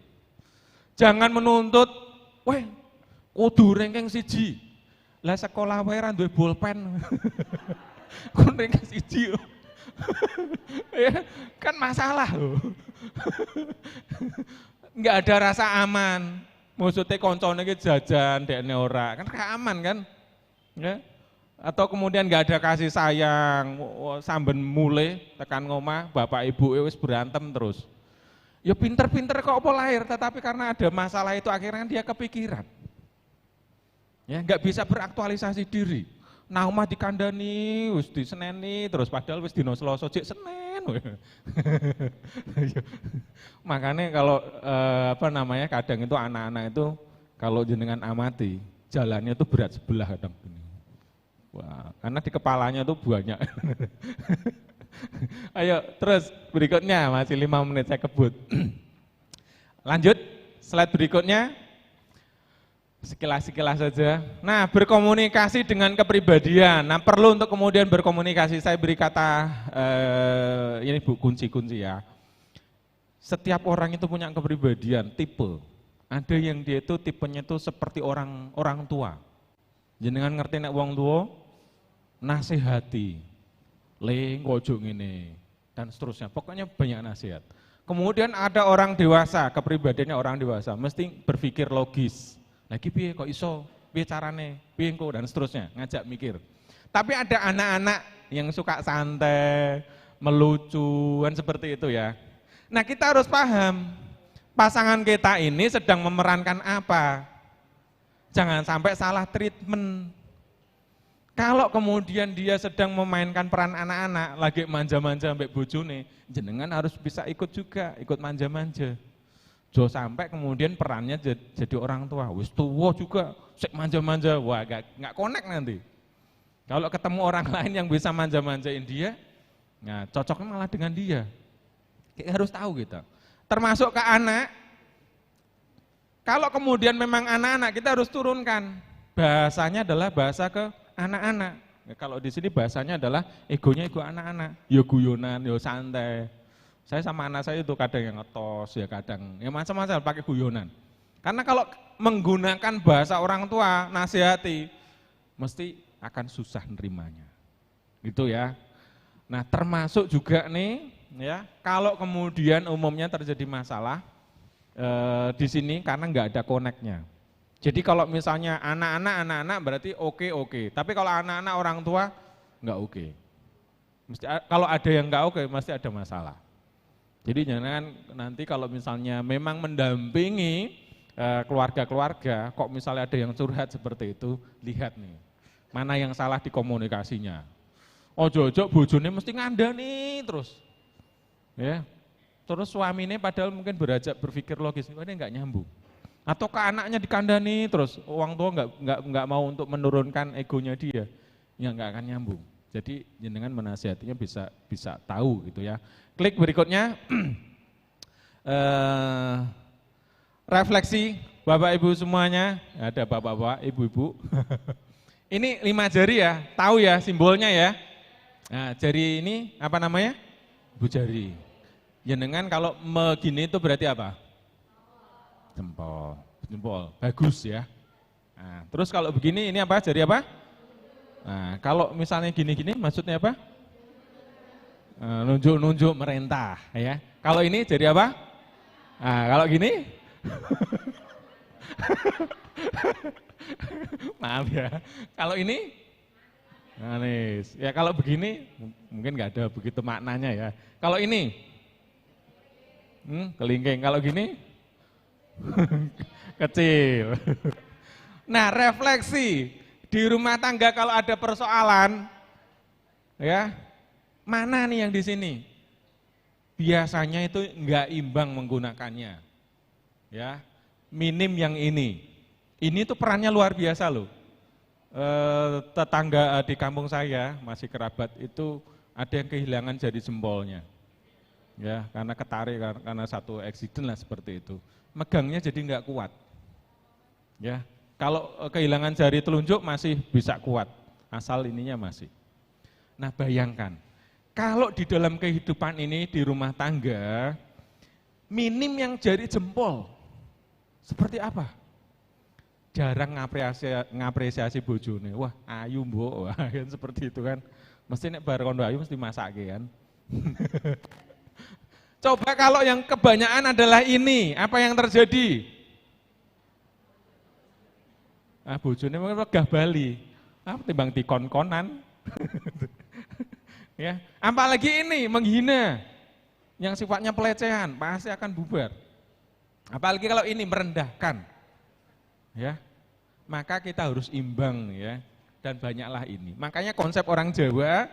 [SPEAKER 6] Jangan menuntut, weh, kudu ranking 1. Lah sekolah wae ra duwe bolpen. Kun ranking 1. Ya, kan masalah loh. Enggak ada rasa aman. Maksudnya koncone iki jajan dekne ora, kan gak aman kan? Ya. Atau kemudian nggak ada kasih sayang, samben mulai tekan ngomah, bapak ibu wis berantem terus. Ya pinter-pinter kok apa lahir, tetapi karena ada masalah itu akhirnya dia kepikiran. Ya nggak bisa beraktualisasi diri. Nah omah dikandani, wis diseneni, terus padahal wis dino Selasa cek Senin. Makanya kalau kadang itu anak-anak itu kalau jenengan amati jalannya itu berat sebelah kadang. Wah, karena di kepalanya tuh banyak. Ayo terus berikutnya, masih 5 menit saya kebut. Lanjut, slide berikutnya. Sekilas-sekilas saja. Nah, berkomunikasi dengan kepribadian. Nah, perlu untuk kemudian berkomunikasi. Saya beri kata, ini Bu, kunci-kunci ya. Setiap orang itu punya kepribadian, tipe. Ada yang dia itu tipenya itu seperti orang tua. Jenengan ngerti nek wong tua, nasihati, ngojo ngene dan seterusnya. Pokoknya banyak nasihat. Kemudian ada orang dewasa, kepribadiannya orang dewasa, mesti berpikir logis. Lagi piye kok iso, piye carane, piye engko dan seterusnya, ngajak mikir. Tapi ada anak-anak yang suka santai, melucu, kan seperti itu ya. Nah, kita harus paham pasangan kita ini sedang memerankan apa. Jangan sampai salah treatment. Kalau kemudian dia sedang memainkan peran anak-anak, lagi manja-manja mbek bojone, jenengan harus bisa ikut juga, ikut manja-manja. Jo sampai kemudian perannya jadi orang tua, wis tua juga, sek manja-manja, wah nggak connect nanti. Kalau ketemu orang lain yang bisa manja-manjain dia, nah cocoknya malah dengan dia. Kita harus tahu gitu. Termasuk ke anak. Kalau kemudian memang anak-anak, kita harus turunkan. Bahasanya adalah bahasa ke anak-anak. Ya, kalau di sini bahasanya adalah egonya ego anak-anak. Ya guyonan, ya santai. Saya sama anak saya itu kadang yang ngetos, ya kadang ya macam-macam pakai guyonan. Karena kalau menggunakan bahasa orang tua, nasihati, mesti akan susah nerimanya. Gitu ya. Nah, termasuk juga nih, ya kalau kemudian umumnya terjadi masalah, di sini karena nggak ada koneknya. Jadi kalau misalnya anak-anak berarti oke. Tapi kalau anak-anak orang tua nggak oke. Mesti kalau ada yang nggak oke, mesti ada masalah. Jadi jangan nanti kalau misalnya memang mendampingi keluarga-keluarga, kok misalnya ada yang curhat seperti itu, lihat nih mana yang salah di komunikasinya. Ojo-ojo bojone mesti ngandani terus, ya. Terus suaminya padahal mungkin berpikir logis, ini enggak nyambung. Atau ke anaknya dikandani terus, orang tua enggak mau untuk menurunkan egonya dia, ya enggak akan nyambung. Jadi jenengan menasihatinya bisa tahu gitu ya. Klik berikutnya, refleksi Bapak Ibu semuanya, ada bapak-bapak, ibu-ibu. Ini 5 jari ya, tahu ya simbolnya ya. Nah, jari ini apa namanya? Bu jari. Jenengan kalau begini itu berarti apa? Jempol, bagus ya. Nah, terus kalau begini ini apa? Jari apa? Nah, kalau misalnya gini-gini maksudnya apa? nunjuk-nunjuk merintah ya. Kalau ini jadi apa? Nah, kalau gini maaf ya. Kalau ini manis. Ya kalau begini mungkin nggak ada begitu maknanya ya. Kalau ini kelingking. Kalau gini kecil. Nah, refleksi di rumah tangga kalau ada persoalan, ya mana nih yang di sini? Biasanya itu nggak imbang menggunakannya, ya minim yang ini. Ini tuh perannya luar biasa loh. Tetangga di kampung saya masih kerabat itu ada yang kehilangan jari jempolnya, ya karena ketarik karena satu eksiden lah seperti itu. Megangnya jadi nggak kuat, ya. Kalau kehilangan jari telunjuk masih bisa kuat, asal ininya masih. Nah bayangkan, kalau di dalam kehidupan ini di rumah tangga, minim yang jari jempol, seperti apa? Jarang ngapresiasi bojone, wah ayu mbok, wah kan seperti itu kan. Mesti nek bar kondo ayu mesti masake kan. Coba kalau yang kebanyakan adalah ini, apa yang terjadi? Bojone megah bali, timbang dikon-konan. Ya, apalagi ini menghina, yang sifatnya pelecehan, pasti akan bubar. Apalagi kalau ini merendahkan, ya, maka kita harus imbang ya, dan banyaklah ini. Makanya konsep orang Jawa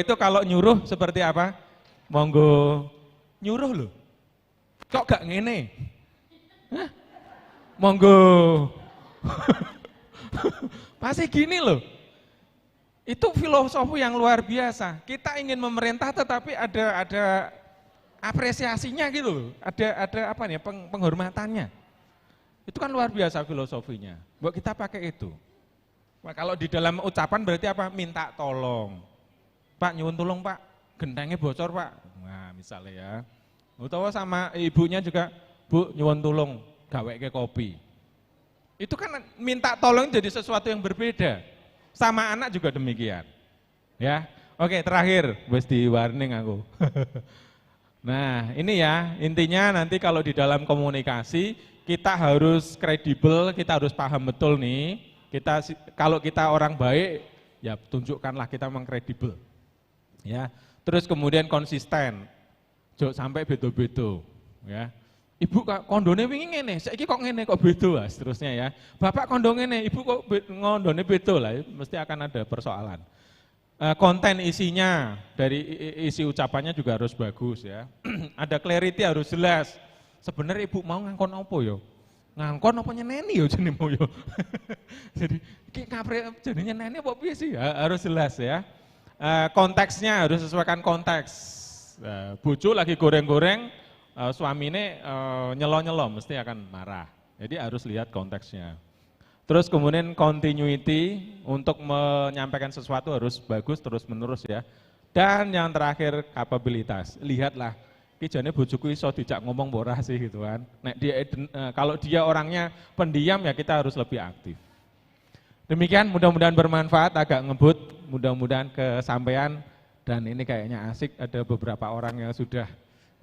[SPEAKER 6] itu kalau nyuruh seperti apa? Monggo nyuruh loh, kok gak ngene? Hah? Monggo. Pasti gini loh, itu filosofi yang luar biasa. Kita ingin memerintah tetapi ada apresiasinya gitu loh, ada apa nih penghormatannya. Itu kan luar biasa filosofinya. Buat kita pakai itu. Nah, kalau di dalam ucapan berarti apa? Minta tolong. Pak nyuwun tolong Pak, gentengnya bocor Pak. Nah misalnya ya. Utawa sama ibunya juga, Bu nyuwun tolong gaweke kopi. Itu kan minta tolong jadi sesuatu yang berbeda. Sama anak juga demikian. Ya. Oke, terakhir wis di warning aku. Nah, ini ya, intinya nanti kalau di dalam komunikasi kita harus kredibel, kita harus paham betul nih. Kalau kita orang baik, ya tunjukkanlah kita memang kredibel. Ya. Terus kemudian konsisten. Jangan sampai bedo-bedo, ya. Ibu kok kondone wingi ngene, saiki kok ngene kok beda, seterusnya ya. Bapak kondong ngene, ibu kok ngondone beda lah, mesti akan ada persoalan. Konten isinya dari isi ucapannya juga harus bagus ya. Ada clarity harus jelas. Sebenarnya ibu mau ngangkon apa yo? Ngangkon apa nyeneni yo jenengmu yo. Jadi iki ngapre jenenge nyeneni apa piye sih? Harus jelas ya. Konteksnya harus sesuaikan konteks. Bojo lagi goreng-goreng, suamine nyelo-nyelo mesti akan marah. Jadi harus lihat konteksnya. Terus kemudian continuity untuk menyampaikan sesuatu harus bagus terus-menerus ya. Dan yang terakhir kapabilitas. Lihatlah, ki jane bojoku iso dijak ngomong ora sih gitu kan. Nek dia kalau dia orangnya pendiam ya kita harus lebih aktif. Demikian, mudah-mudahan bermanfaat, agak ngebut, mudah-mudahan kesampaian. Dan ini kayaknya asik, ada beberapa orang yang sudah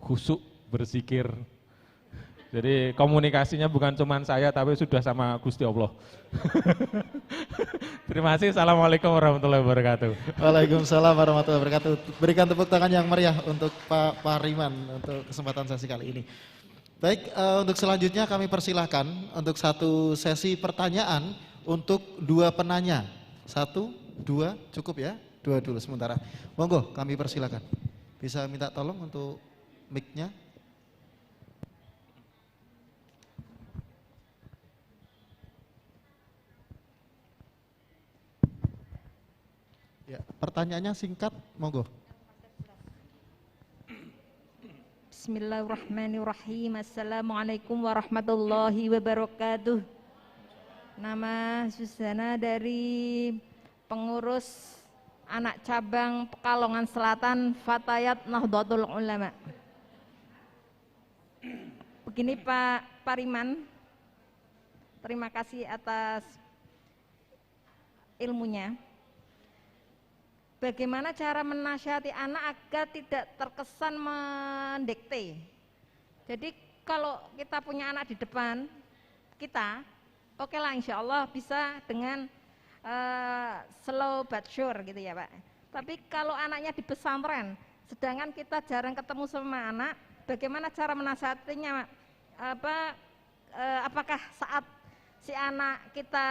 [SPEAKER 6] khusyuk berzikir. Jadi komunikasinya bukan cuma saya, tapi sudah sama Gusti Allah. Terima kasih, Assalamualaikum warahmatullahi wabarakatuh.
[SPEAKER 5] Waalaikumsalam warahmatullahi wabarakatuh. Berikan tepuk tangan yang meriah untuk Pak Pariman untuk kesempatan sesi kali ini. Baik, untuk selanjutnya kami persilahkan untuk satu sesi pertanyaan untuk dua penanya. 1, 2, cukup ya? 2 dulu sementara. Monggo kami persilakan. Bisa minta tolong untuk mic-nya. Ya, pertanyaannya singkat, monggo.
[SPEAKER 8] Bismillahirrahmanirrahim. Assalamualaikum warahmatullahi wabarakatuh. Nama Susana dari pengurus anak cabang Pekalongan Selatan Fatayat Nahdlatul Ulama. Begini Pak Pariman, terima kasih atas ilmunya. bagaimana cara menasihati anak agar tidak terkesan mendikte. Jadi kalau kita punya anak di depan kita, oke lah insya Allah bisa dengan slow but sure gitu ya Pak. Tapi kalau anaknya di pesantren, sedangkan kita jarang ketemu sama anak, bagaimana cara menasihatinya? Apakah saat si anak kita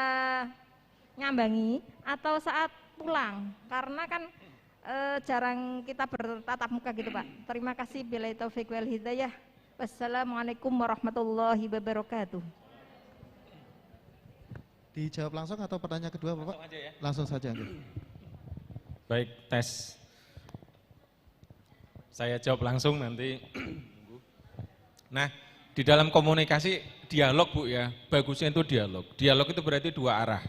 [SPEAKER 8] nyambangi atau saat pulang? Karena kan jarang kita bertatap muka gitu Pak. Terima kasih. Billahi taufiq wal hidayah. Wassalamualaikum warahmatullahi wabarakatuh.
[SPEAKER 5] Dijawab langsung atau pertanyaan kedua Bapak?
[SPEAKER 6] Langsung aja ya.
[SPEAKER 5] Langsung saja.
[SPEAKER 6] Baik, tes. Saya jawab langsung nanti. Nah, di dalam komunikasi dialog Bu ya, bagusnya itu dialog. Dialog itu berarti dua arah,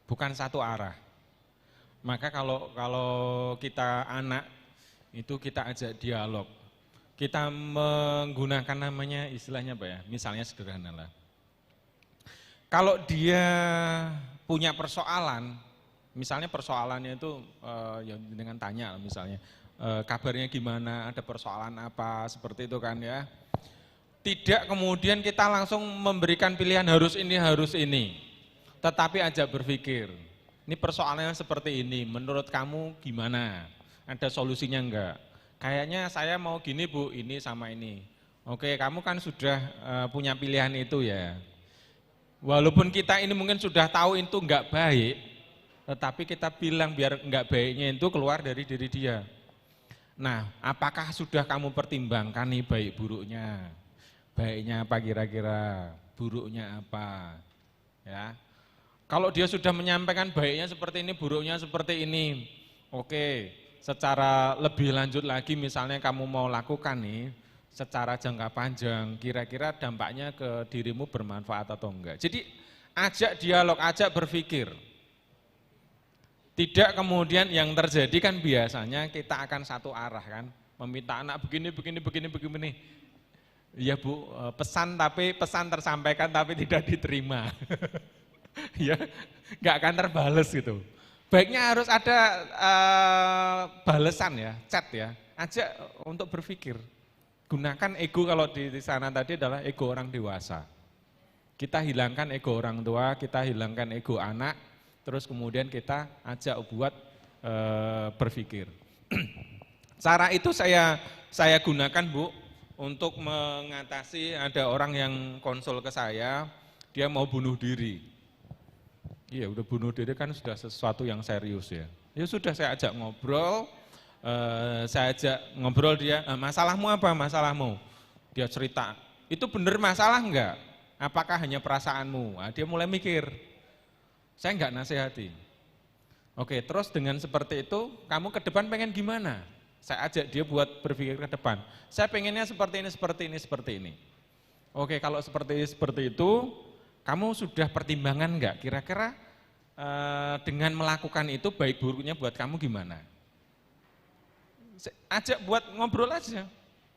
[SPEAKER 6] bukan satu arah. Maka kalau kita anak itu kita ajak dialog. Kita menggunakan namanya istilahnya apa ya? Misalnya sederhana lah. Kalau dia punya persoalan, misalnya persoalannya itu ya dengan tanya misalnya, kabarnya gimana, ada persoalan apa, seperti itu kan ya. Tidak kemudian kita langsung memberikan pilihan harus ini, tetapi ajak berpikir, ini persoalannya seperti ini, menurut kamu gimana, ada solusinya enggak? Kayaknya saya mau gini Bu, ini sama ini. Oke, kamu kan sudah punya pilihan itu ya. Walaupun kita ini mungkin sudah tahu itu enggak baik, tetapi kita bilang biar enggak baiknya itu keluar dari diri dia. Nah, apakah sudah kamu pertimbangkan nih baik buruknya? Baiknya apa kira-kira, buruknya apa? Ya. Kalau dia sudah menyampaikan baiknya seperti ini, buruknya seperti ini, oke, secara lebih lanjut lagi misalnya kamu mau lakukan nih, secara jangka panjang, kira-kira dampaknya ke dirimu bermanfaat atau enggak. Jadi ajak dialog, ajak berpikir. Tidak kemudian yang terjadi kan biasanya kita akan satu arah kan, meminta anak begini. Ya Bu, pesan tersampaikan tapi tidak diterima. Ya, nggak akan terbales gitu. Baiknya harus ada balesan ya, chat ya. Ajak untuk berpikir. Gunakan ego kalau di sana tadi adalah ego orang dewasa. Kita hilangkan ego orang tua, kita hilangkan ego anak, terus kemudian kita ajak buat berpikir. Cara itu saya gunakan Bu, untuk mengatasi ada orang yang konsul ke saya, dia mau bunuh diri. Iya, udah bunuh diri kan sudah sesuatu yang serius ya. Ya sudah saya ajak ngobrol, dia, masalahmu apa masalahmu? Dia cerita, itu benar masalah enggak? Apakah hanya perasaanmu? Nah, dia mulai mikir, saya enggak nasihati. Oke, terus dengan seperti itu, kamu ke depan pengen gimana? Saya ajak dia buat berpikir ke depan. Saya pengennya seperti ini. Oke, kalau seperti itu, kamu sudah pertimbangan enggak? Kira-kira dengan melakukan itu baik buruknya buat kamu gimana? Ajak buat ngobrol aja.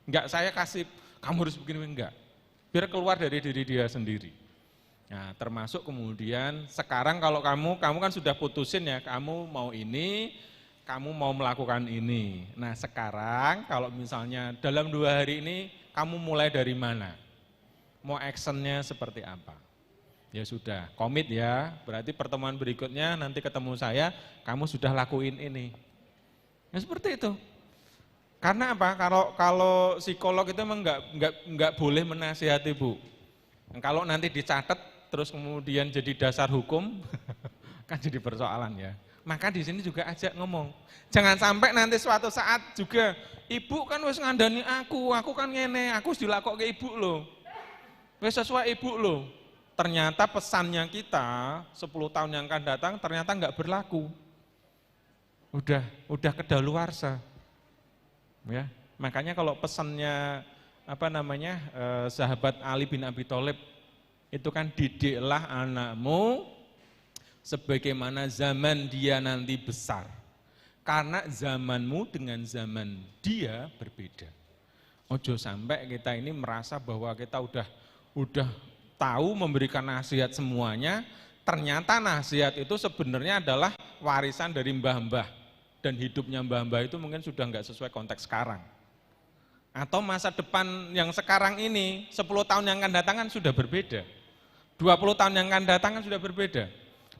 [SPEAKER 6] Enggak saya kasih, kamu harus begini, enggak. Biar keluar dari diri dia sendiri. Nah, termasuk kemudian sekarang kalau kamu kan sudah putusin ya, kamu mau ini, kamu mau melakukan ini. Nah sekarang kalau misalnya dalam 2 hari ini kamu mulai dari mana? Mau actionnya seperti apa? Ya sudah, komit ya, berarti pertemuan berikutnya nanti ketemu saya, kamu sudah lakuin ini. Ya seperti itu. Karena apa? Kalau psikolog itu memang enggak boleh menasihati Bu. Kalau nanti dicatat terus kemudian jadi dasar hukum, kan jadi persoalan ya. Maka di sini juga ajak ngomong. Jangan sampai nanti suatu saat juga, ibu kan wis ngandani aku kan ngene, aku dilakokke ibu loh. Wis sesuai ibu loh. Ternyata pesannya kita 10 tahun yang akan datang ternyata enggak berlaku. Udah kedaluarsa. Ya, makanya kalau pesannya sahabat Ali bin Abi Thalib itu kan didiklah anakmu sebagaimana zaman dia nanti besar. Karena zamanmu dengan zaman dia berbeda. Ojo sampai kita ini merasa bahwa kita udah tahu memberikan nasihat semuanya, ternyata nasihat itu sebenarnya adalah warisan dari mbah-mbah. dan hidupnya mbah-mbah itu mungkin sudah nggak sesuai konteks sekarang. Atau masa depan yang sekarang ini 10 tahun yang akan datang kan sudah berbeda. 20 tahun yang akan datang kan sudah berbeda.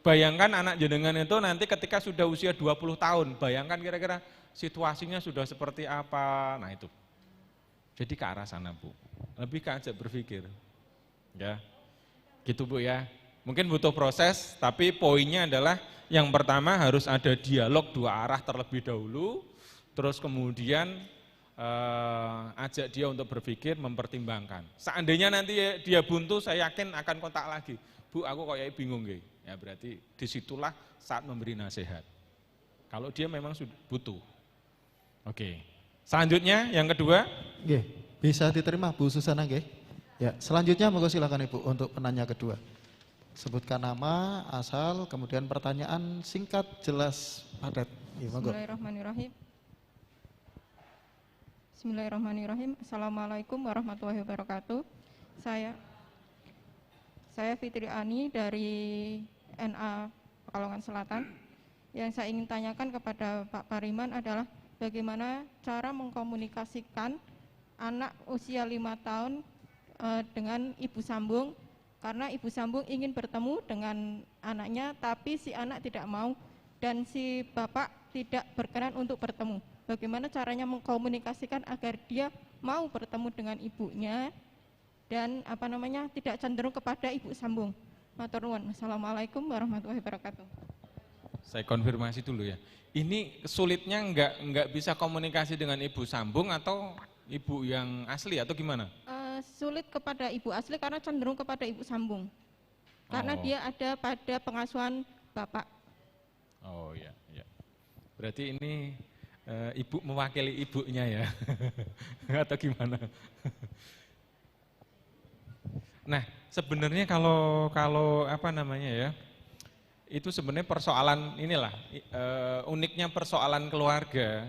[SPEAKER 6] Bayangkan anak jenengan itu nanti ketika sudah usia 20 tahun, bayangkan kira-kira situasinya sudah seperti apa. Nah itu. Jadi ke arah sana Bu. Lebih ke ajak berpikir. Ya. Gitu Bu ya. Mungkin butuh proses, tapi poinnya adalah yang pertama harus ada dialog dua arah terlebih dahulu, terus kemudian ajak dia untuk berpikir, mempertimbangkan. Seandainya nanti dia buntu, saya yakin akan kontak lagi. Bu, aku kok bingung nggih. Ya berarti disitulah saat memberi nasihat. Kalau dia memang butuh. Oke. Selanjutnya yang kedua.
[SPEAKER 7] Nggih, bisa diterima Bu Susana nggih. Ya, selanjutnya monggo silakan Ibu untuk penanya kedua. Sebutkan nama, asal, kemudian pertanyaan singkat, jelas, padat. Ya, monggo.
[SPEAKER 9] Bismillahirrahmanirrahim. Bismillahirrahmanirrahim. Assalamualaikum warahmatullahi wabarakatuh. Saya Fitri Ani dari NA Pekalongan Selatan. Yang saya ingin tanyakan kepada Pak Pariman adalah bagaimana cara mengkomunikasikan anak usia 5 tahun dengan ibu sambung, karena ibu sambung ingin bertemu dengan anaknya tapi si anak tidak mau dan si bapak tidak berkenan untuk bertemu. Bagaimana caranya mengkomunikasikan agar dia mau bertemu dengan ibunya dan tidak cenderung kepada ibu sambung. Matur nuwun. Assalamualaikum warahmatullahi wabarakatuh.
[SPEAKER 6] Saya konfirmasi dulu ya. Ini sulitnya nggak bisa komunikasi dengan ibu sambung atau ibu yang asli atau gimana?
[SPEAKER 9] Sulit kepada ibu asli karena cenderung kepada ibu sambung. Karena dia ada pada pengasuhan bapak.
[SPEAKER 6] Oh iya, iya. Berarti ini ibu mewakili ibunya ya, atau gimana? Nah, sebenarnya kalau itu sebenarnya persoalan inilah uniknya persoalan keluarga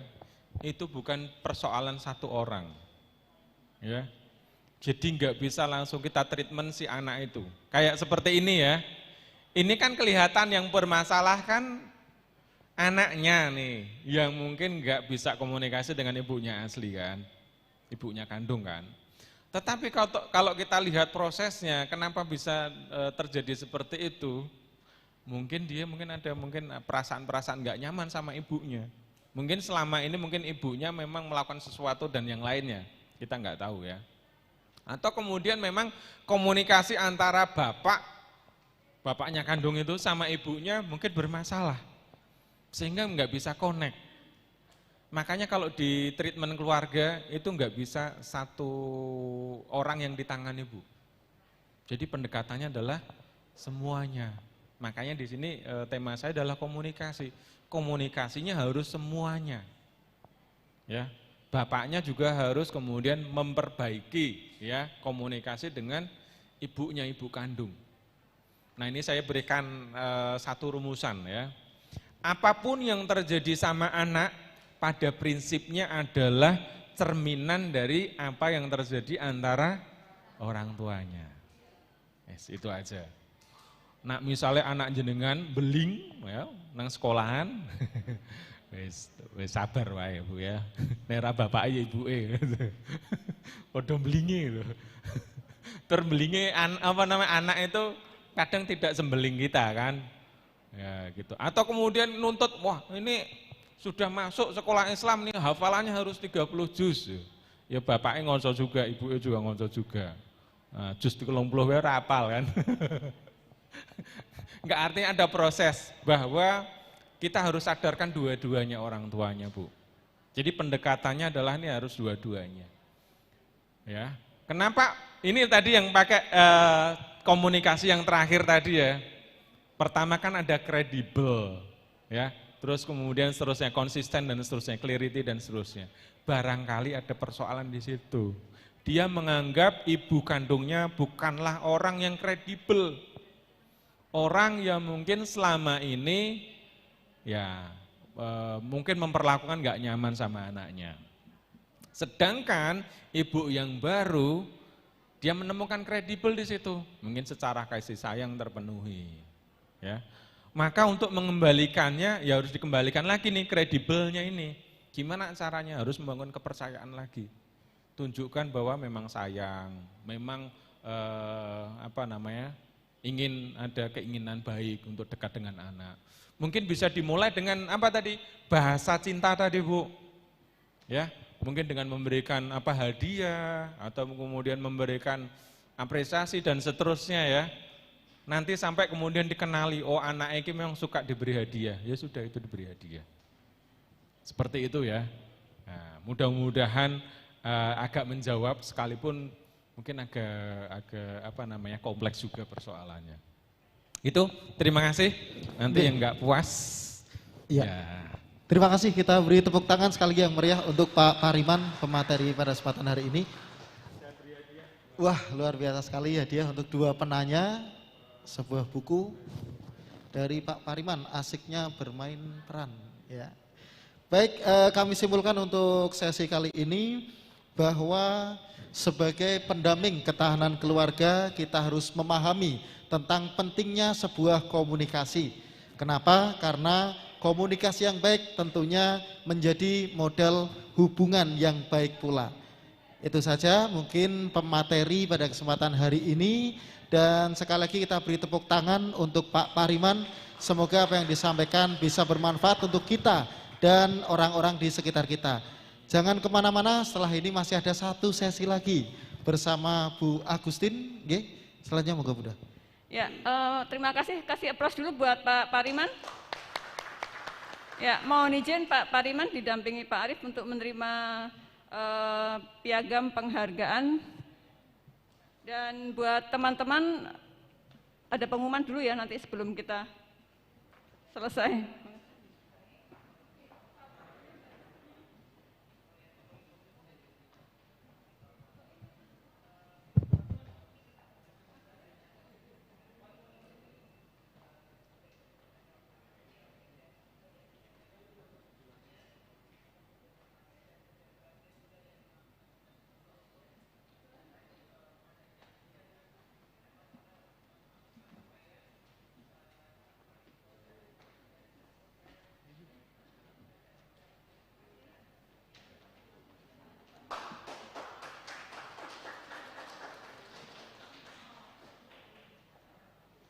[SPEAKER 6] itu bukan persoalan satu orang, ya. Jadi nggak bisa langsung kita treatment si anak itu. Kayak seperti ini ya. Ini kan kelihatan yang bermasalah kan anaknya nih, yang mungkin nggak bisa komunikasi dengan ibunya asli kan, ibunya kandung kan. Tetapi kalau kita lihat prosesnya, kenapa bisa terjadi seperti itu? Mungkin dia ada perasaan-perasaan nggak nyaman sama ibunya. Mungkin selama ini ibunya memang melakukan sesuatu dan yang lainnya, kita nggak tahu ya. Atau kemudian memang komunikasi antara bapaknya kandung itu sama ibunya mungkin bermasalah. Sehingga nggak bisa connect. Makanya kalau di treatment keluarga itu nggak bisa satu orang yang ditangani Bu. Jadi pendekatannya adalah semuanya. Makanya di sini tema saya adalah komunikasi. Komunikasinya harus semuanya. Ya, bapaknya juga harus kemudian memperbaiki ya komunikasi dengan ibunya, ibu kandung. Nah ini saya berikan satu rumusan ya. Apapun yang terjadi sama anak pada prinsipnya adalah cerminan dari apa yang terjadi antara orang tuanya. Yes, itu aja. Nah misalnya anak jenengan beling ya, nang sekolahan, wis sabar wae Bu ya. Nera bapak ya ibuke. Padha belinge lho. Terbelinge anak itu kadang tidak sembeling kita kan. Ya gitu. Atau kemudian nuntut, wah ini sudah masuk sekolah Islam nih hafalannya harus 30 juz. Ya bapaknya ngonco juga, ibunya juga ngonco juga. Nah, juz 30 wae hafal kan. Enggak, artinya ada proses bahwa kita harus sadarkan dua-duanya orang tuanya Bu. Jadi pendekatannya adalah ini harus dua-duanya. Ya. Kenapa? Ini tadi yang pakai komunikasi yang terakhir tadi ya. Pertama kan ada kredibel, ya, terus kemudian seterusnya konsisten dan seterusnya, clarity dan seterusnya. Barangkali ada persoalan di situ. Dia menganggap ibu kandungnya bukanlah orang yang kredibel, orang yang mungkin selama ini, ya, mungkin memperlakukan nggak nyaman sama anaknya. Sedangkan ibu yang baru, dia menemukan kredibel di situ, mungkin secara kasih sayang terpenuhi. Ya, Maka untuk mengembalikannya ya harus dikembalikan lagi nih kredibelnya ini. Gimana caranya? Harus membangun kepercayaan lagi. Tunjukkan bahwa memang sayang, memang ingin ada keinginan baik untuk dekat dengan anak. Mungkin bisa dimulai dengan apa tadi? Bahasa cinta tadi, Bu. Ya, mungkin dengan memberikan hadiah atau kemudian memberikan apresiasi dan seterusnya ya. Nanti sampai kemudian dikenali, oh anak ini memang suka diberi hadiah. Ya sudah, itu diberi hadiah. Seperti itu ya. Nah, mudah-mudahan agak menjawab sekalipun mungkin agak kompleks juga persoalannya. Itu, terima kasih. Nanti yang nggak puas.
[SPEAKER 7] Iya.
[SPEAKER 6] Ya.
[SPEAKER 7] Terima kasih, kita beri tepuk tangan sekali lagi yang meriah untuk Pak Pariman, pemateri pada kesempatan hari ini. Wah, luar biasa sekali hadiah untuk 2 penanya, sebuah buku dari Pak Pariman, Asiknya Bermain Peran. Ya. Baik, kami simpulkan untuk sesi kali ini bahwa sebagai pendamping ketahanan keluarga kita harus memahami tentang pentingnya sebuah komunikasi. Kenapa? Karena komunikasi yang baik tentunya menjadi modal hubungan yang baik pula. Itu saja mungkin pemateri pada kesempatan hari ini, dan sekali lagi kita beri tepuk tangan untuk Pak Pariman. Semoga apa yang disampaikan bisa bermanfaat untuk kita dan orang-orang di sekitar kita. Jangan kemana-mana, setelah ini masih ada 1 sesi lagi bersama Bu Agustin. Selanjutnya moga Bunda.
[SPEAKER 4] Ya, terima kasih. Kasih aplaus dulu buat Pak Pariman. Ya, mohon izin Pak Pariman didampingi Pak Arief untuk menerima piagam penghargaan. Dan buat teman-teman ada pengumuman dulu ya nanti sebelum kita selesai.